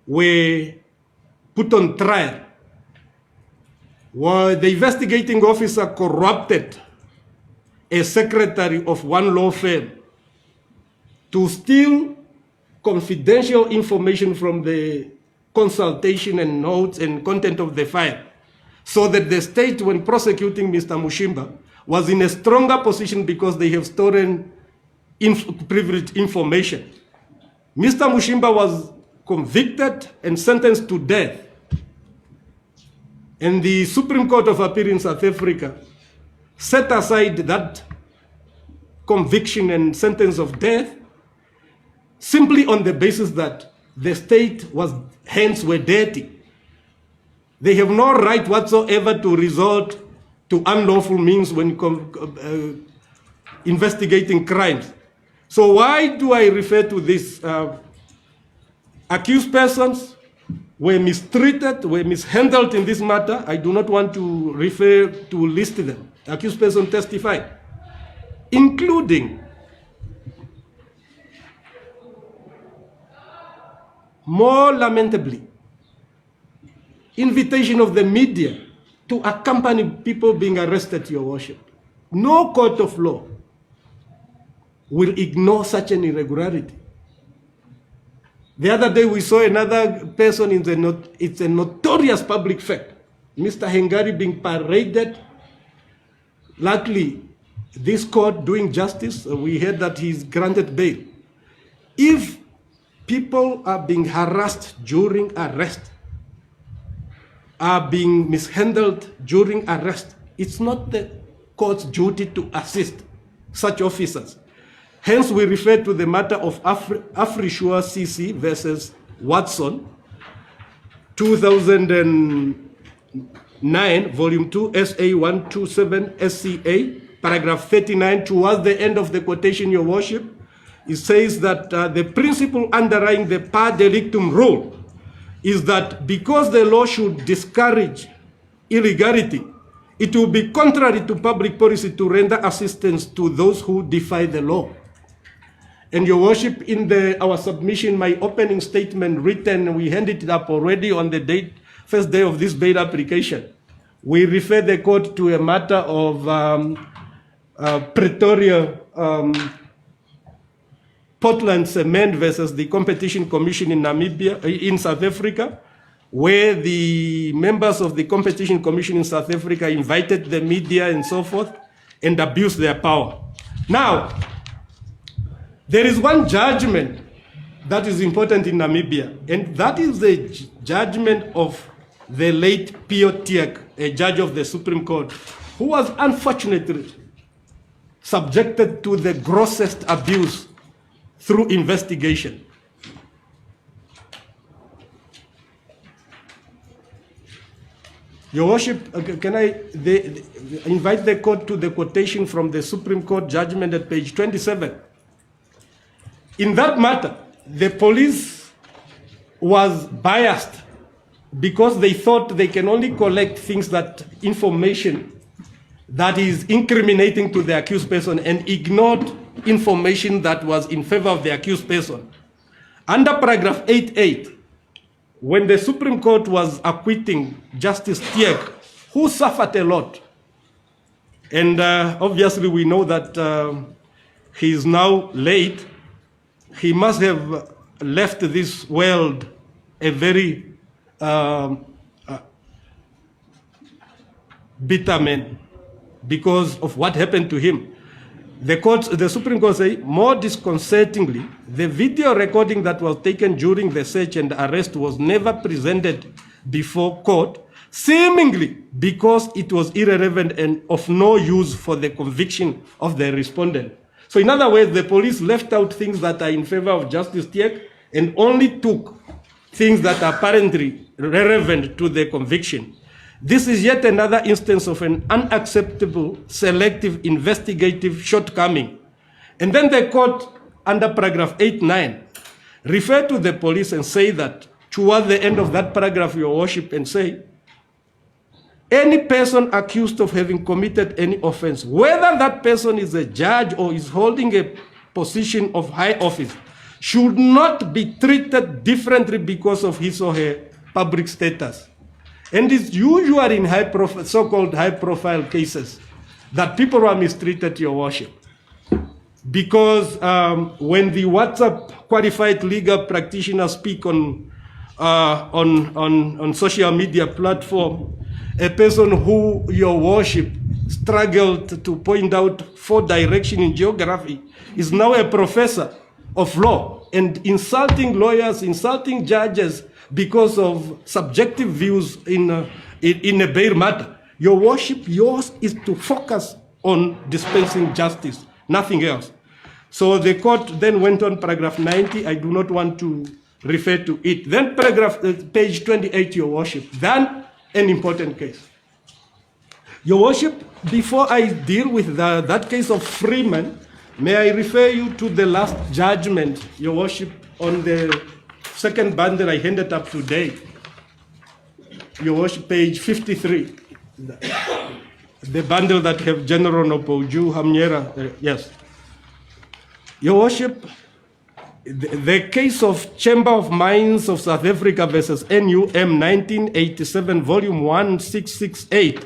A: were put on trial, where the investigating officer corrupted a secretary of one law firm to steal confidential information from the consultation and notes and content of the file, so that the state, when prosecuting Mr. Mushimba, was in a stronger position because they have stolen privileged information. Mr. Mushimba was convicted and sentenced to death. And the Supreme Court of Appeal in South Africa set aside that conviction and sentence of death simply on the basis that the state hands were dirty. They have no right whatsoever to resort to unlawful means when investigating crimes. So why do I refer to this? Accused persons were mistreated, were mishandled in this matter. I do not want to refer to list them. Accused persons testified, including more lamentably, invitation of the media to accompany people being arrested, Your Worship. No court of law will ignore such an irregularity. The other day we saw another person it's a notorious public fact, Mr. Hengari being paraded. Luckily, this court doing justice, we heard that he's granted bail. If people are being harassed during arrest, are being mishandled during arrest, it's not the court's duty to assist such officers. Hence, we refer to the matter of Afrishua CC versus Watson, 2009, volume 2, SA 127 SCA, paragraph 39, towards the end of the quotation, Your Worship. It says that the principle underlying the par delictum rule is that because the law should discourage illegality, it will be contrary to public policy to render assistance to those who defy the law. And Your Worship, in our submission, my opening statement written, we handed it up already on the first day of this bail application. We refer the court to a matter of Pretoria, Portland Cement versus the Competition Commission in Namibia, in South Africa, where the members of the Competition Commission in South Africa invited the media and so forth and abused their power. Now, there is one judgment that is important in Namibia, and that is the judgment of the late Pio Tiek, a judge of the Supreme Court, who was unfortunately subjected to the grossest abuse through investigation. Your Worship, can I invite the court to the quotation from the Supreme Court judgment at page 27. In that matter, the police was biased because they thought they can only collect information that is incriminating to the accused person and ignored information that was in favor of the accused person. Under paragraph 8.8, when the Supreme Court was acquitting Justice Tiek, who suffered a lot, and obviously we know that he is now late, he must have left this world a very bitter man because of what happened to him. The Supreme Court say, more disconcertingly, the video recording that was taken during the search and arrest was never presented before court, seemingly because it was irrelevant and of no use for the conviction of the respondent. So in other words, the police left out things that are in favor of Justice Tiek and only took things that are apparently relevant to the conviction. This is yet another instance of an unacceptable, selective, investigative shortcoming. And then the court, under paragraph 8.9, refer to the police and say that, toward the end of that paragraph, Your Worship, and say, any person accused of having committed any offense, whether that person is a judge or is holding a position of high office, should not be treated differently because of his or her public status. And it's usually in so-called high-profile cases that people are mistreated, Your Worship. Because when the WhatsApp qualified legal practitioners speak on social media platform, a person who, Your Worship, struggled to point out 4 direction in geography is now a professor of law and insulting lawyers, insulting judges because of subjective views in a bail matter. Your Worship, yours is to focus on dispensing justice, nothing else. So the court then went on paragraph 90. I do not want to refer to it. Then page 28, Your Worship, then an important case. Your Worship, before I deal with that case of Freeman, may I refer you to the last judgment, Your Worship, on the second bundle I handed up today. Your Worship, page 53. The bundle that have General Nopoju, Hamnyera, yes. Your Worship, the case of Chamber of Mines of South Africa versus NUM 1987, volume 1668.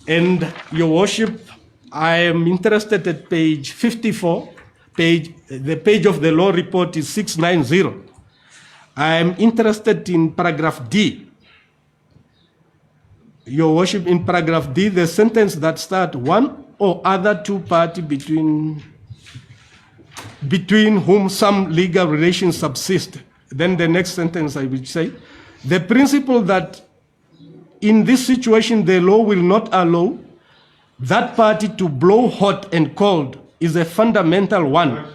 A: And Your Worship, I am interested at page 54, the page of the law report is 690. I am interested in paragraph D. Your Worship, in paragraph D, the sentence that starts, one or other two party between whom some legal relations subsist. Then the next sentence I will say, the principle that in this situation the law will not allow that party to blow hot and cold is a fundamental one.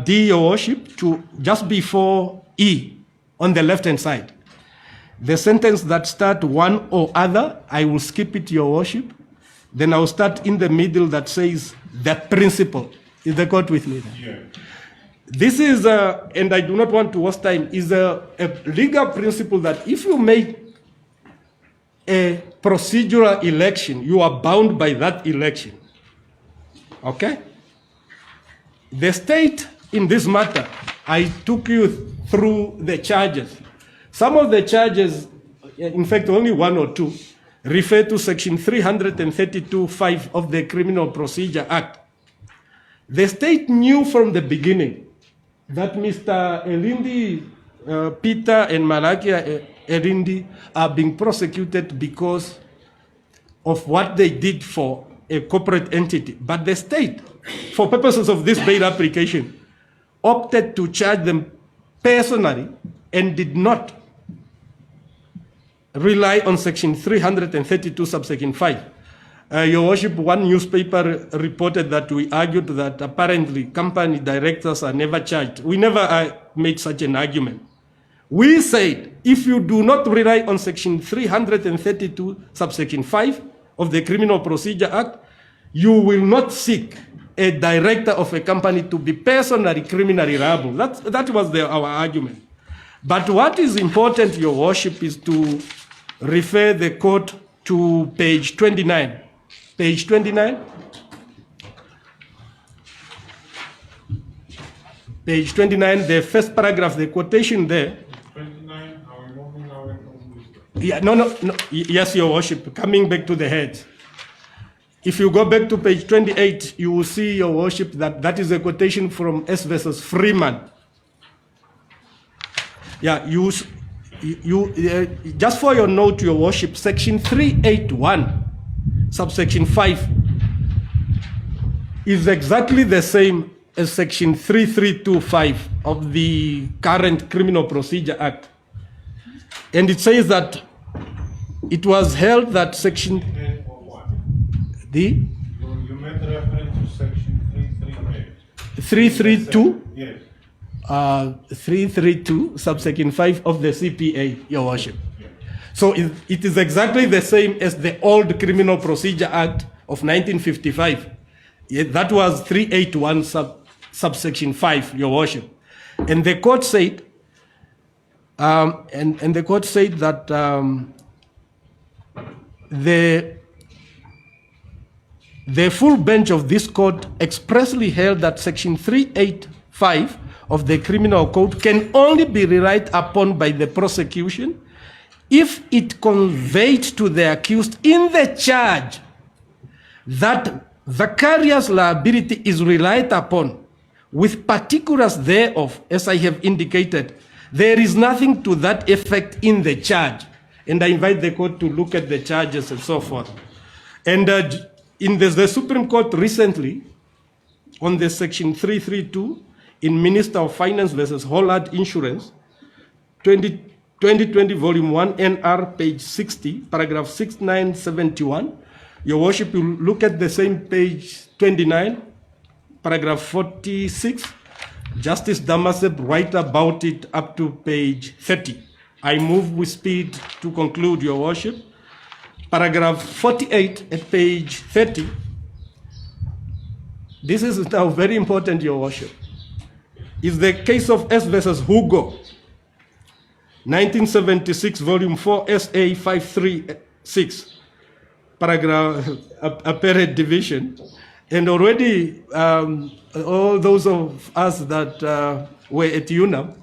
A: D, Your Worship, to just before E on the left-hand side. The sentence that starts one or other, I will skip it, Your Worship. Then I'll start in the middle that says the principle. Is the court with me?
B: Yeah.
A: This is, and I do not want to waste time, is a legal principle that if you make a procedural election, you are bound by that election. Okay? The state in this matter, I took you through the charges. Some of the charges, in fact only one or two, refer to section 332(5) of the Criminal Procedure Act. The state knew from the beginning that Mr. Elindi, Peter and Malakia Erindi are being prosecuted because of what they did for a corporate entity. But the state, for purposes of this bail application, opted to charge them personally and did not rely on Section 332, subsection 5. Your Worship, one newspaper reported that we argued that apparently company directors are never charged. We never made such an argument. We said, if you do not rely on Section 332, subsection 5 of the Criminal Procedure Act, you will not seek a director of a company to be personally criminally liable. That was our argument. But what is important, Your Worship, is to refer the court to page 29. Page 29. Page 29, the first paragraph, the quotation there.
B: 29, are we moving away from this?
A: Yeah, no. Yes, Your Worship, coming back to the head. If you go back to page 28, you will see, Your Worship, that is a quotation from S versus Freeman. Yeah, just for your note, Your Worship, Section 381, subsection 5, is exactly the same as Section 3325 of the current Criminal Procedure Act. And it says that it was held that Section...
B: You made reference to Section 338.
A: 332?
B: Yes.
A: 332, subsection 5 of the CPA, Your Worship. So it is exactly the same as the old Criminal Procedure Act of 1955. That was 381 subsection 5, Your Worship. And the court said, the court said that the full bench of this court expressly held that Section 385 of the Criminal Code can only be relied upon by the prosecution if it conveyed to the accused in the charge that vicarious liability is relied upon with particulars thereof, as I have indicated. There is nothing to that effect in the charge. And I invite the court to look at the charges and so forth. And in the Supreme Court recently, on the Section 332, in Minister of Finance versus Hollard Insurance, 2020 Volume 1 NR, page 60, paragraph 6971. Your Worship, you look at the same page 29, paragraph 46. Justice Damasep write about it up to page 30. I move with speed to conclude, Your Worship. Paragraph 48 at page 30. This is now very important, Your Worship. Is the case of S versus Hugo, 1976, volume 4, SA 536, paragraph, appellate division. And already, all those of us that were at UNAM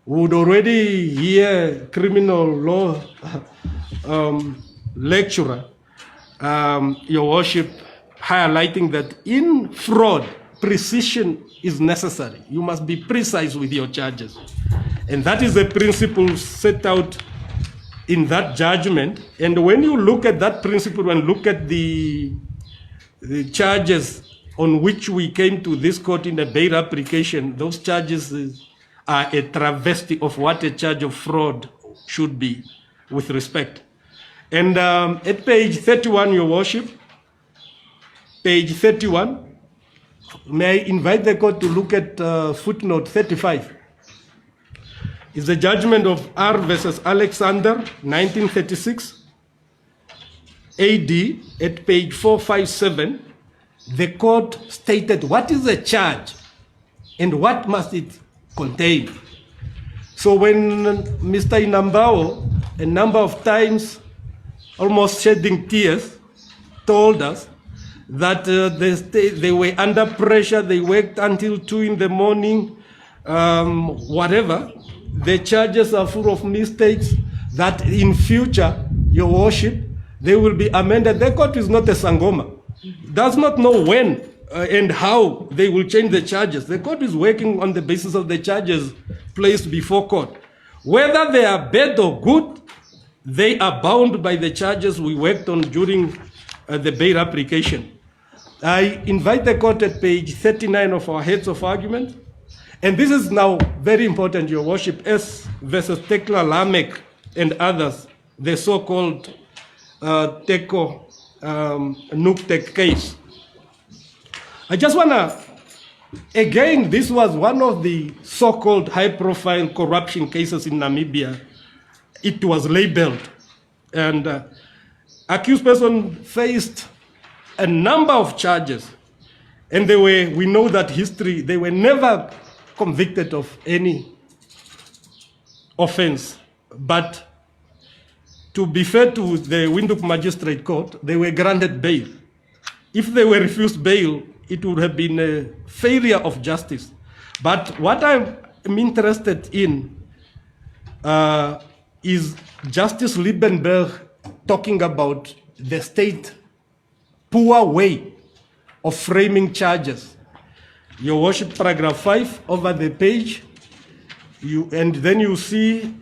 A: would already hear criminal law lecturer, Your Worship, highlighting that in fraud, precision is necessary. You must be precise with your charges. And that is the principle set out in that judgment. And when you look at that principle and look at the charges on which we came to this court in a bail application, those charges are a travesty of what a charge of fraud should be with respect. And at page 31, Your Worship, page 31, may I invite the court to look at footnote 35. It's the judgment of R versus Alexander, 1936, AD, at page 457. The court stated what is the charge and what must it contain. So when Mr. Inambao, a number of times, almost shedding tears, told us that they were under pressure, they worked until 2 in the morning, whatever. The charges are full of mistakes that in future, Your Worship, they will be amended. The court is not a Sangoma. Does not know when and how they will change the charges. The court is working on the basis of the charges placed before court. Whether they are bad or good, they are bound by the charges we worked on during the bail application. I invite the court at page 39 of our heads of argument, and this is now very important, Your Worship, S versus Tekla Lamek and others, the so-called Teko Nuktek case. I just want to, again, this was one of the so-called high-profile corruption cases in Namibia. It was labeled, and accused person faced a number of charges, and we know that history, they were never convicted of any offense. But to be fair to the Windhoek Magistrate Court, they were granted bail. If they were refused bail, it would have been a failure of justice. But what I'm interested in is Justice Liebenberg talking about the state poor way of framing charges. Your Worship, paragraph 5 over the page, and then you see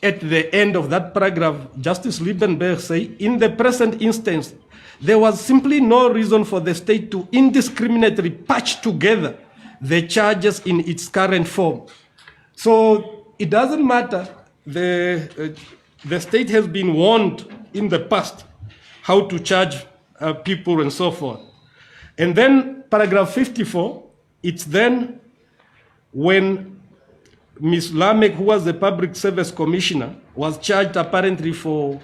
A: at the end of that paragraph, Justice Liebenberg say, in the present instance, there was simply no reason for the state to indiscriminately patch together the charges in its current form. So it doesn't matter, the state has been warned in the past how to charge people and so forth. And then paragraph 54, it's then when Ms. Lamek, who was the Public Service Commissioner, was charged apparently for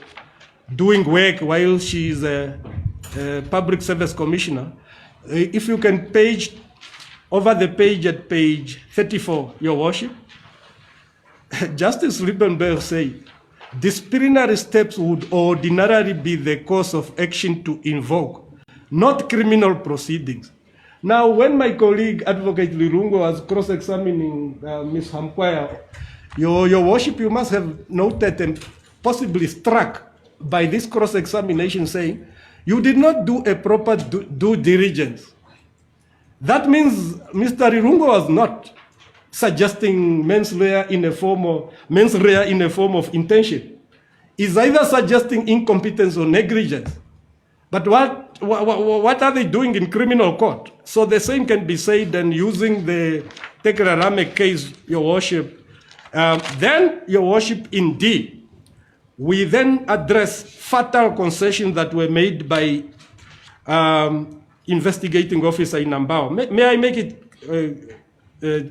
A: doing work while she is a Public Service Commissioner. If you can page over the page at page 34, Your Worship, Justice Liebenberg said, disciplinary steps would ordinarily be the course of action to invoke, not criminal proceedings. Now, when my colleague, Advocate Lirungo, was cross-examining Ms. Hamkwaya, Your Worship, you must have noted and possibly struck by this cross-examination saying, you did not do a proper due diligence. That means Mr. Lirungo was not suggesting mens rea in a form of intention. Is either suggesting incompetence or negligence. But what are they doing in criminal court? So the same can be said, and using the Tekla Lamek case, Your Worship. Then, Your Worship, indeed, we then address fatal concessions that were made by investigating officer in Ambao. May I make it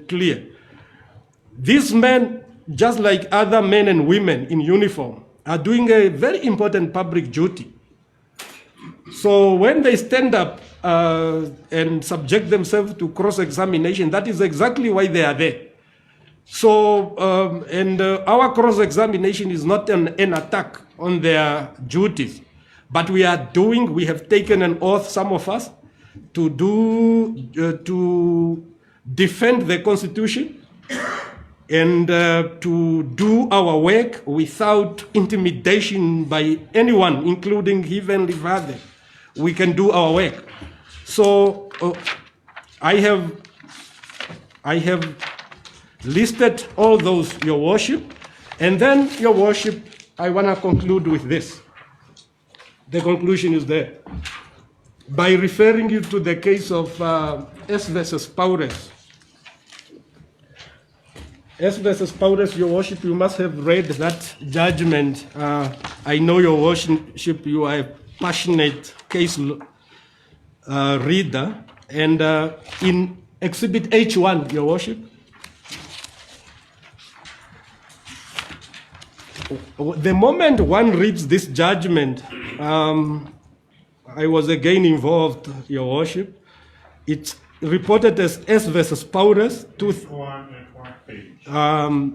A: clear? These men, just like other men and women in uniform, are doing a very important public duty. So when they stand up and subject themselves to cross-examination, that is exactly why they are there. So, our cross-examination is not an attack on their duties, but we have taken an oath, some of us, to defend the Constitution and to do our work without intimidation by anyone, including Heavenly Father. We can do our work. So I have listed all those, Your Worship, and then, Your Worship, I want to conclude with this. The conclusion is there. By referring you to the case of S versus Paures. S versus Paures, Your Worship, you must have read that judgment. I know, Your Worship, you are a passionate case reader. And in Exhibit H1, Your Worship, the moment one reads this judgment, I was again involved, Your Worship. It's reported as S versus Paures,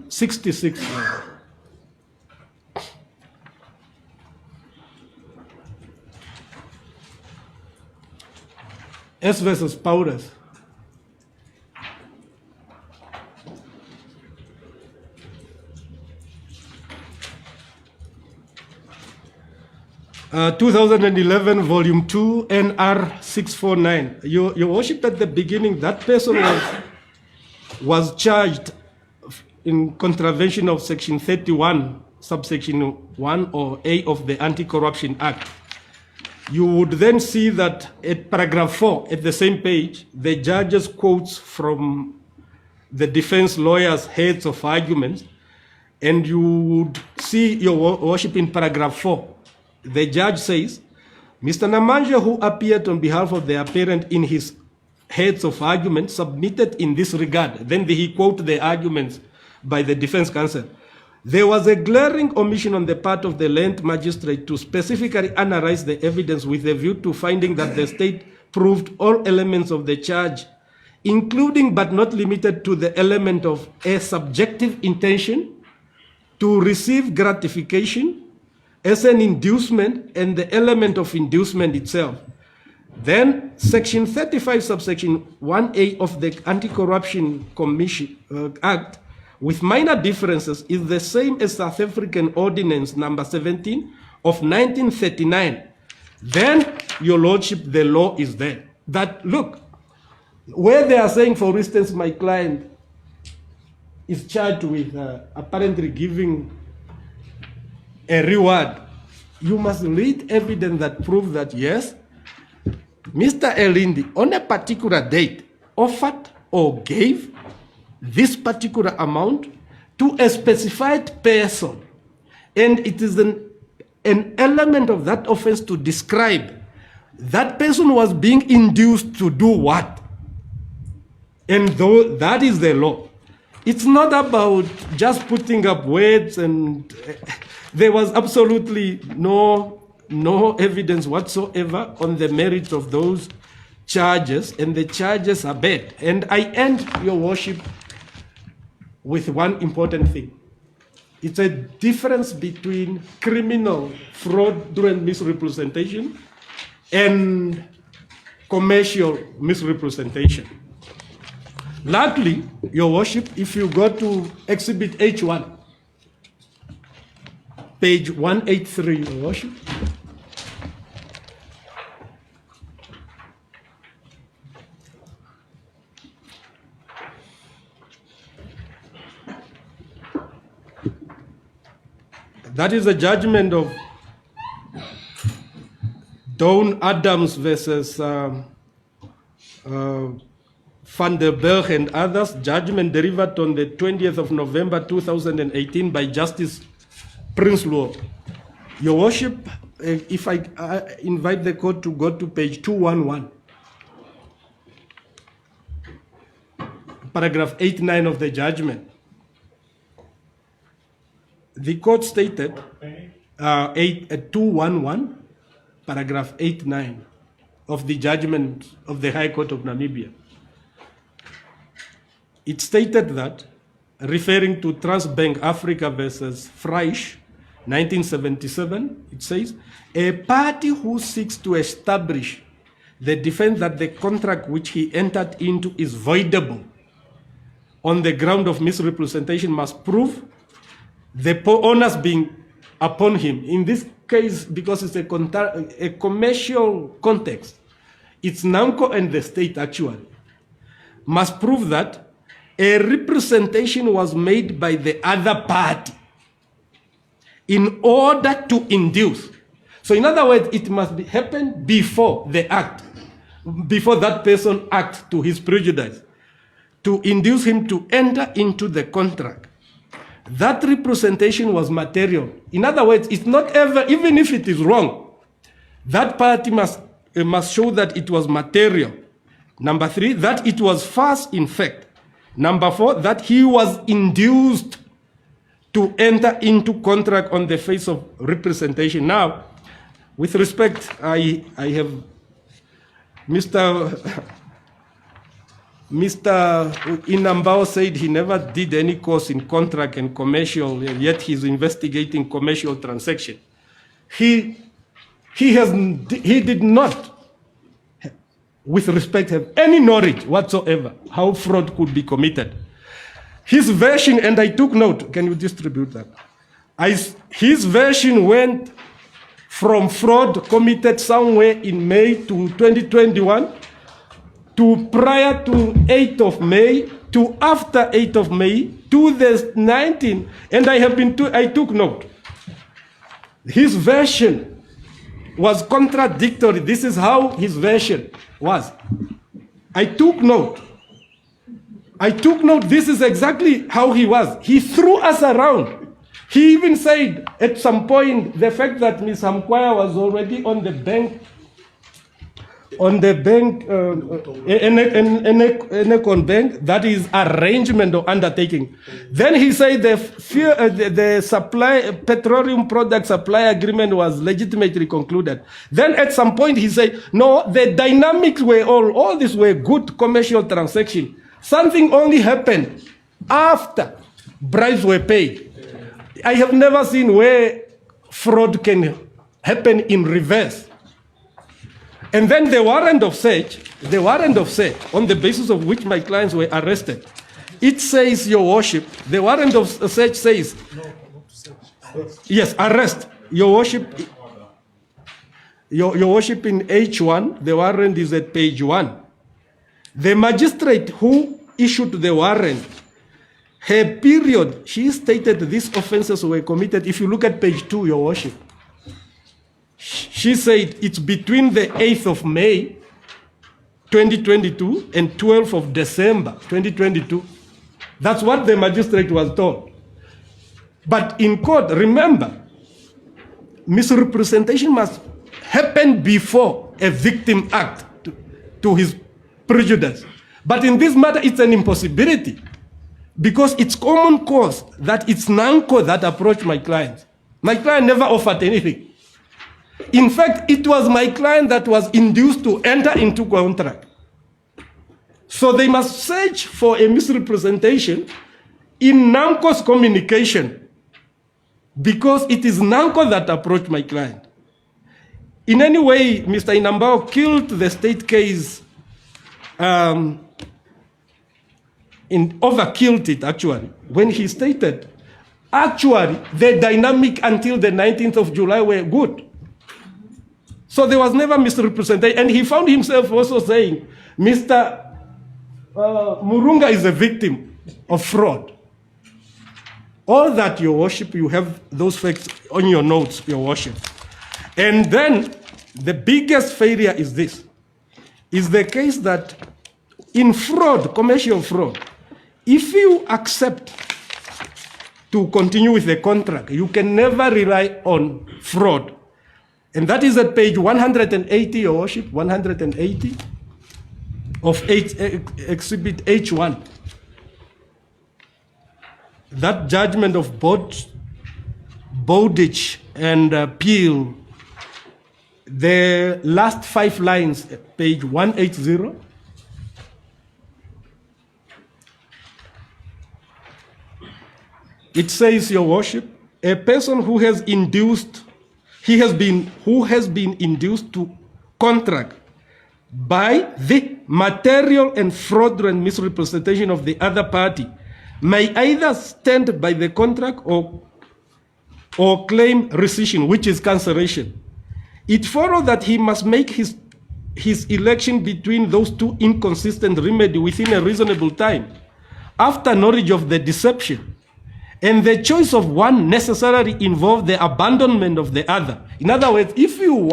A: 66. S versus Paures. 2011, Volume 2, NR 649. Your Worship, at the beginning, that person was charged in contravention of Section 31, subsection 1 or A of the Anti-Corruption Act, you would then see that at paragraph 4, at the same page, the judge's quotes from the defense lawyer's heads of arguments, and you would see, Your Worship, in paragraph 4, the judge says, Mr. Namanja, who appeared on behalf of the appellant in his heads of argument, submitted in this regard. Then he quoted the arguments by the defense counsel. There was a glaring omission on the part of the land magistrate to specifically analyze the evidence with a view to finding that the state proved all elements of the charge, including but not limited to the element of a subjective intention to receive gratification as an inducement and the element of inducement itself. Then Section 35, subsection 1A of the Anti-Corruption Commission Act, with minor differences, is the same as South African Ordinance number 17 of 1939. Then, Your Lordship, the law is there. That, look, where they are saying, for instance, my client is charged with apparently giving a reward, you must read evidence that proves that, yes, Mr. Elindi, on a particular date, offered or gave this particular amount to a specified person. And it is an element of that offense to describe that person was being induced to do what. And though that is the law, it's not about just putting up words, and there was absolutely no evidence whatsoever on the merits of those charges, and the charges are bad. And I end, Your Worship, with one important thing. It's a difference between criminal fraudulent misrepresentation and commercial misrepresentation. Luckily, Your Worship, if you go to Exhibit H1, page 183, Your Worship, that is a judgment of Dawn Adams versus Van der Berg and others, judgment delivered on the 20th of November 2018 by Justice Prinsloo. Your Worship, if I invite the court to go to page 211, paragraph 89 of the judgment. The court stated, 211, paragraph 89 of the judgment of the High Court of Namibia. It stated that, referring to Transbank Africa versus Freisch, 1977, it says, a party who seeks to establish the defense that the contract which he entered into is voidable on the ground of misrepresentation must prove the onus being upon him. In this case, because it's a commercial context, it's NAMCOR and the state actually must prove that a representation was made by the other party in order to induce. So in other words, it must happen before the act, before that person acts to his prejudice, to induce him to enter into the contract. That representation was material. In other words, it's not ever, even if it is wrong, that party must show that it was material. Number 3, that it was false in fact. Number 4, that he was induced to enter into contract on the face of representation. Now, with respect, I have Mr. Inambao said he never did any course in contract and commercial, yet he's investigating commercial transaction. He did not, with respect, have any knowledge whatsoever how fraud could be committed. His version, and I took note, can you distribute that? His version went from fraud committed somewhere in May to 2021 to prior to 8th of May to after 8th of May to the 19th, and I took note. His version was contradictory. This is how his version was. I took note. This is exactly how he was. He threw us around. He even said at some point the fact that Ms. NAMCOR was already on the bank, Enecon Bank, that is arrangement or undertaking. Then he said the supply petroleum product supply agreement was legitimately concluded. Then at some point he said, no, the dynamics were all these were good commercial transactions. Something only happened after bribes were paid. I have never seen where fraud can happen in reverse. And then the warrant of search, on the basis of which my clients were arrested, it says, Your Worship, the warrant of search says, yes, arrest, Your Worship, Your Worship in H1, the warrant is at page 1. The magistrate who issued the warrant, her period, she stated these offenses were committed. If you look at page 2, Your Worship, she said it's between the 8th of May, 2022, and 12th of December, 2022. That's what the magistrate was told. But in court, remember, misrepresentation must happen before a victim acts to his prejudice. But in this matter, it's an impossibility because it's common cause that it's NAMCOR that approached my client. My client never offered anything. In fact, it was my client that was induced to enter into contract. So they must search for a misrepresentation in NAMCOR's communication because it is NAMCOR that approached my client. In any way, Mr. Inambao killed the state case, overkilled it actually, when he stated, actually, the dynamic until the 19th of July were good. So there was never misrepresentation. And he found himself also saying, Mr. Murunga is a victim of fraud. All that, Your Worship, you have those facts on your notes, Your Worship. And then the biggest failure is this, is the case that in fraud, commercial fraud, if you accept to continue with the contract, you can never rely on fraud. And that is at page 180, Your Worship, 180 of Exhibit H1. That judgment of Bowditch and Peel, the last 5 lines, page 180. It says, Your Worship, a person who has induced, who has been induced to contract by the material and fraudulent misrepresentation of the other party may either stand by the contract or claim rescission, which is cancellation. It follows that he must make his election between those two inconsistent remedies within a reasonable time, after knowledge of the deception. And the choice of one necessarily involves the abandonment of the other. In other words, if you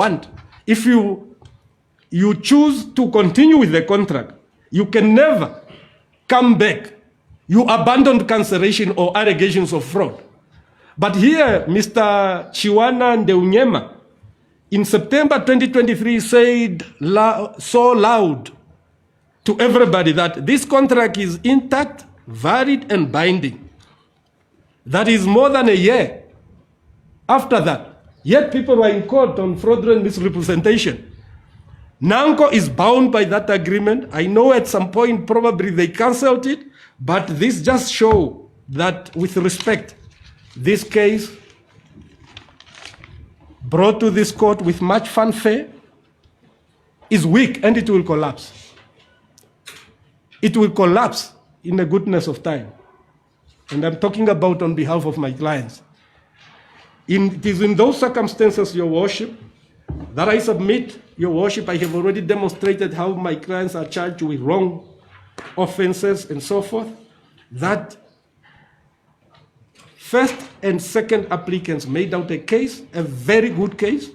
A: choose to continue with the contract, you can never come back. You abandon cancellation or allegations of fraud. But here, Mr. Chiwana Ndeunyema, in September 2023, said so loud to everybody that this contract is intact, valid, and binding. That is more than a year after that. Yet people were in court on fraudulent misrepresentation. NAMCOR is bound by that agreement. I know at some point probably they cancelled it, but this just shows that with respect, this case brought to this court with much fanfare is weak and it will collapse. It will collapse in the goodness of time. And I'm talking about on behalf of my clients. It is in those circumstances, Your Worship, that I submit, Your Worship, I have already demonstrated how my clients are charged with wrong offenses and so forth, that first and second applicants made out a case, a very good case,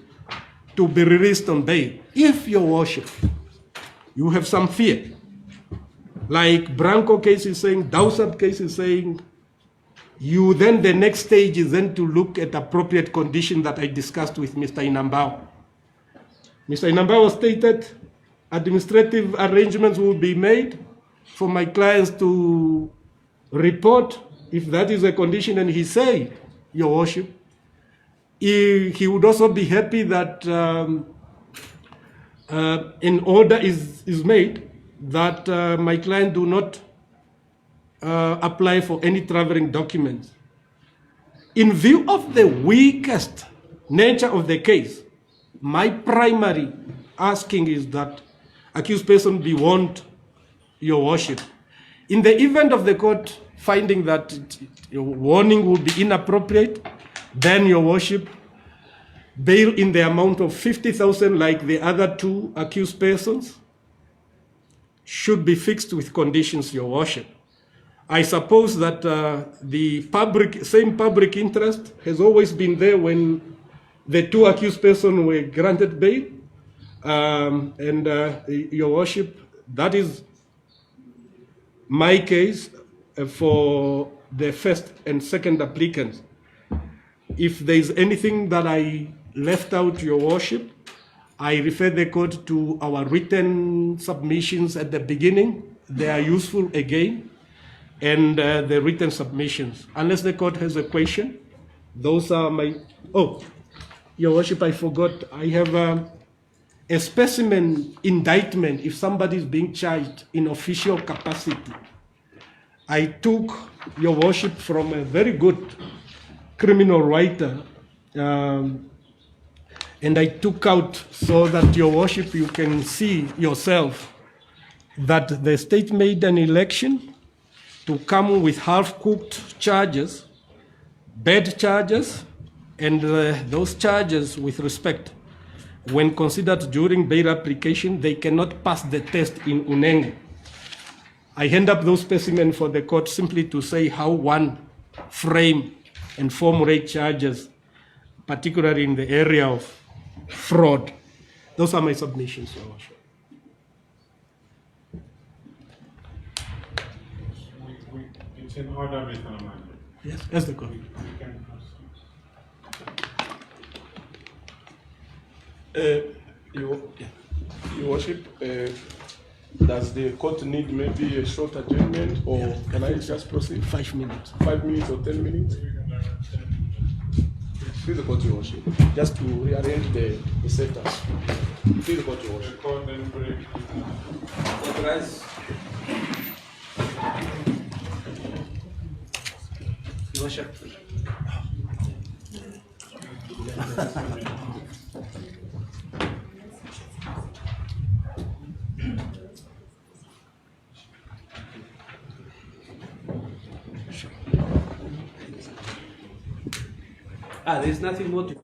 A: to be released on bail. If, Your Worship, you have some fear, like Branco case is saying, Dowsab case is saying, you then, the next stage is then to look at appropriate conditions that I discussed with Mr. Inambao. Mr. Inambao stated administrative arrangements will be made for my clients to report if that is a condition, and he said, Your Worship, he would also be happy that an order is made that my client do not apply for any traveling documents. In view of the weakest nature of the case, my primary asking is that accused person be warned, Your Worship. In the event of the court finding that warning would be inappropriate, then, Your Worship, bail in the amount of 50,000 like the other two accused persons should be fixed with conditions, Your Worship. I suppose that the same public interest has always been there when the two accused persons were granted bail. Your Worship, that is my case for the first and second applicants. If there is anything that I left out, Your Worship, I refer the court to our written submissions at the beginning. They are useful again. And the written submissions. Unless the court has a question, those are my... Oh, Your Worship, I forgot. I have a specimen indictment if somebody is being charged in official capacity. I took, Your Worship, from a very good criminal writer, and I took out so that, Your Worship, you can see yourself that the state made an election to come with half-cooked charges, bad charges, and those charges, with respect, when considered during bail application, they cannot pass the test in Unenge. I hand up those specimens for the court simply to say how one frame and formulate charges, particularly in the area of fraud. Those are my submissions, Your Worship.
B: It's in order, Mr. Namani.
A: Yes, as the court.
C: Your Worship, does the court need maybe a short adjournment, or can I just proceed?
A: 5 minutes.
C: 5 minutes or 10 minutes? Please, the court, Your Worship, just to rearrange the setup. Please, the court, Your Worship.
B: The court then break.
A: Authorize. Your Worship. There's nothing more to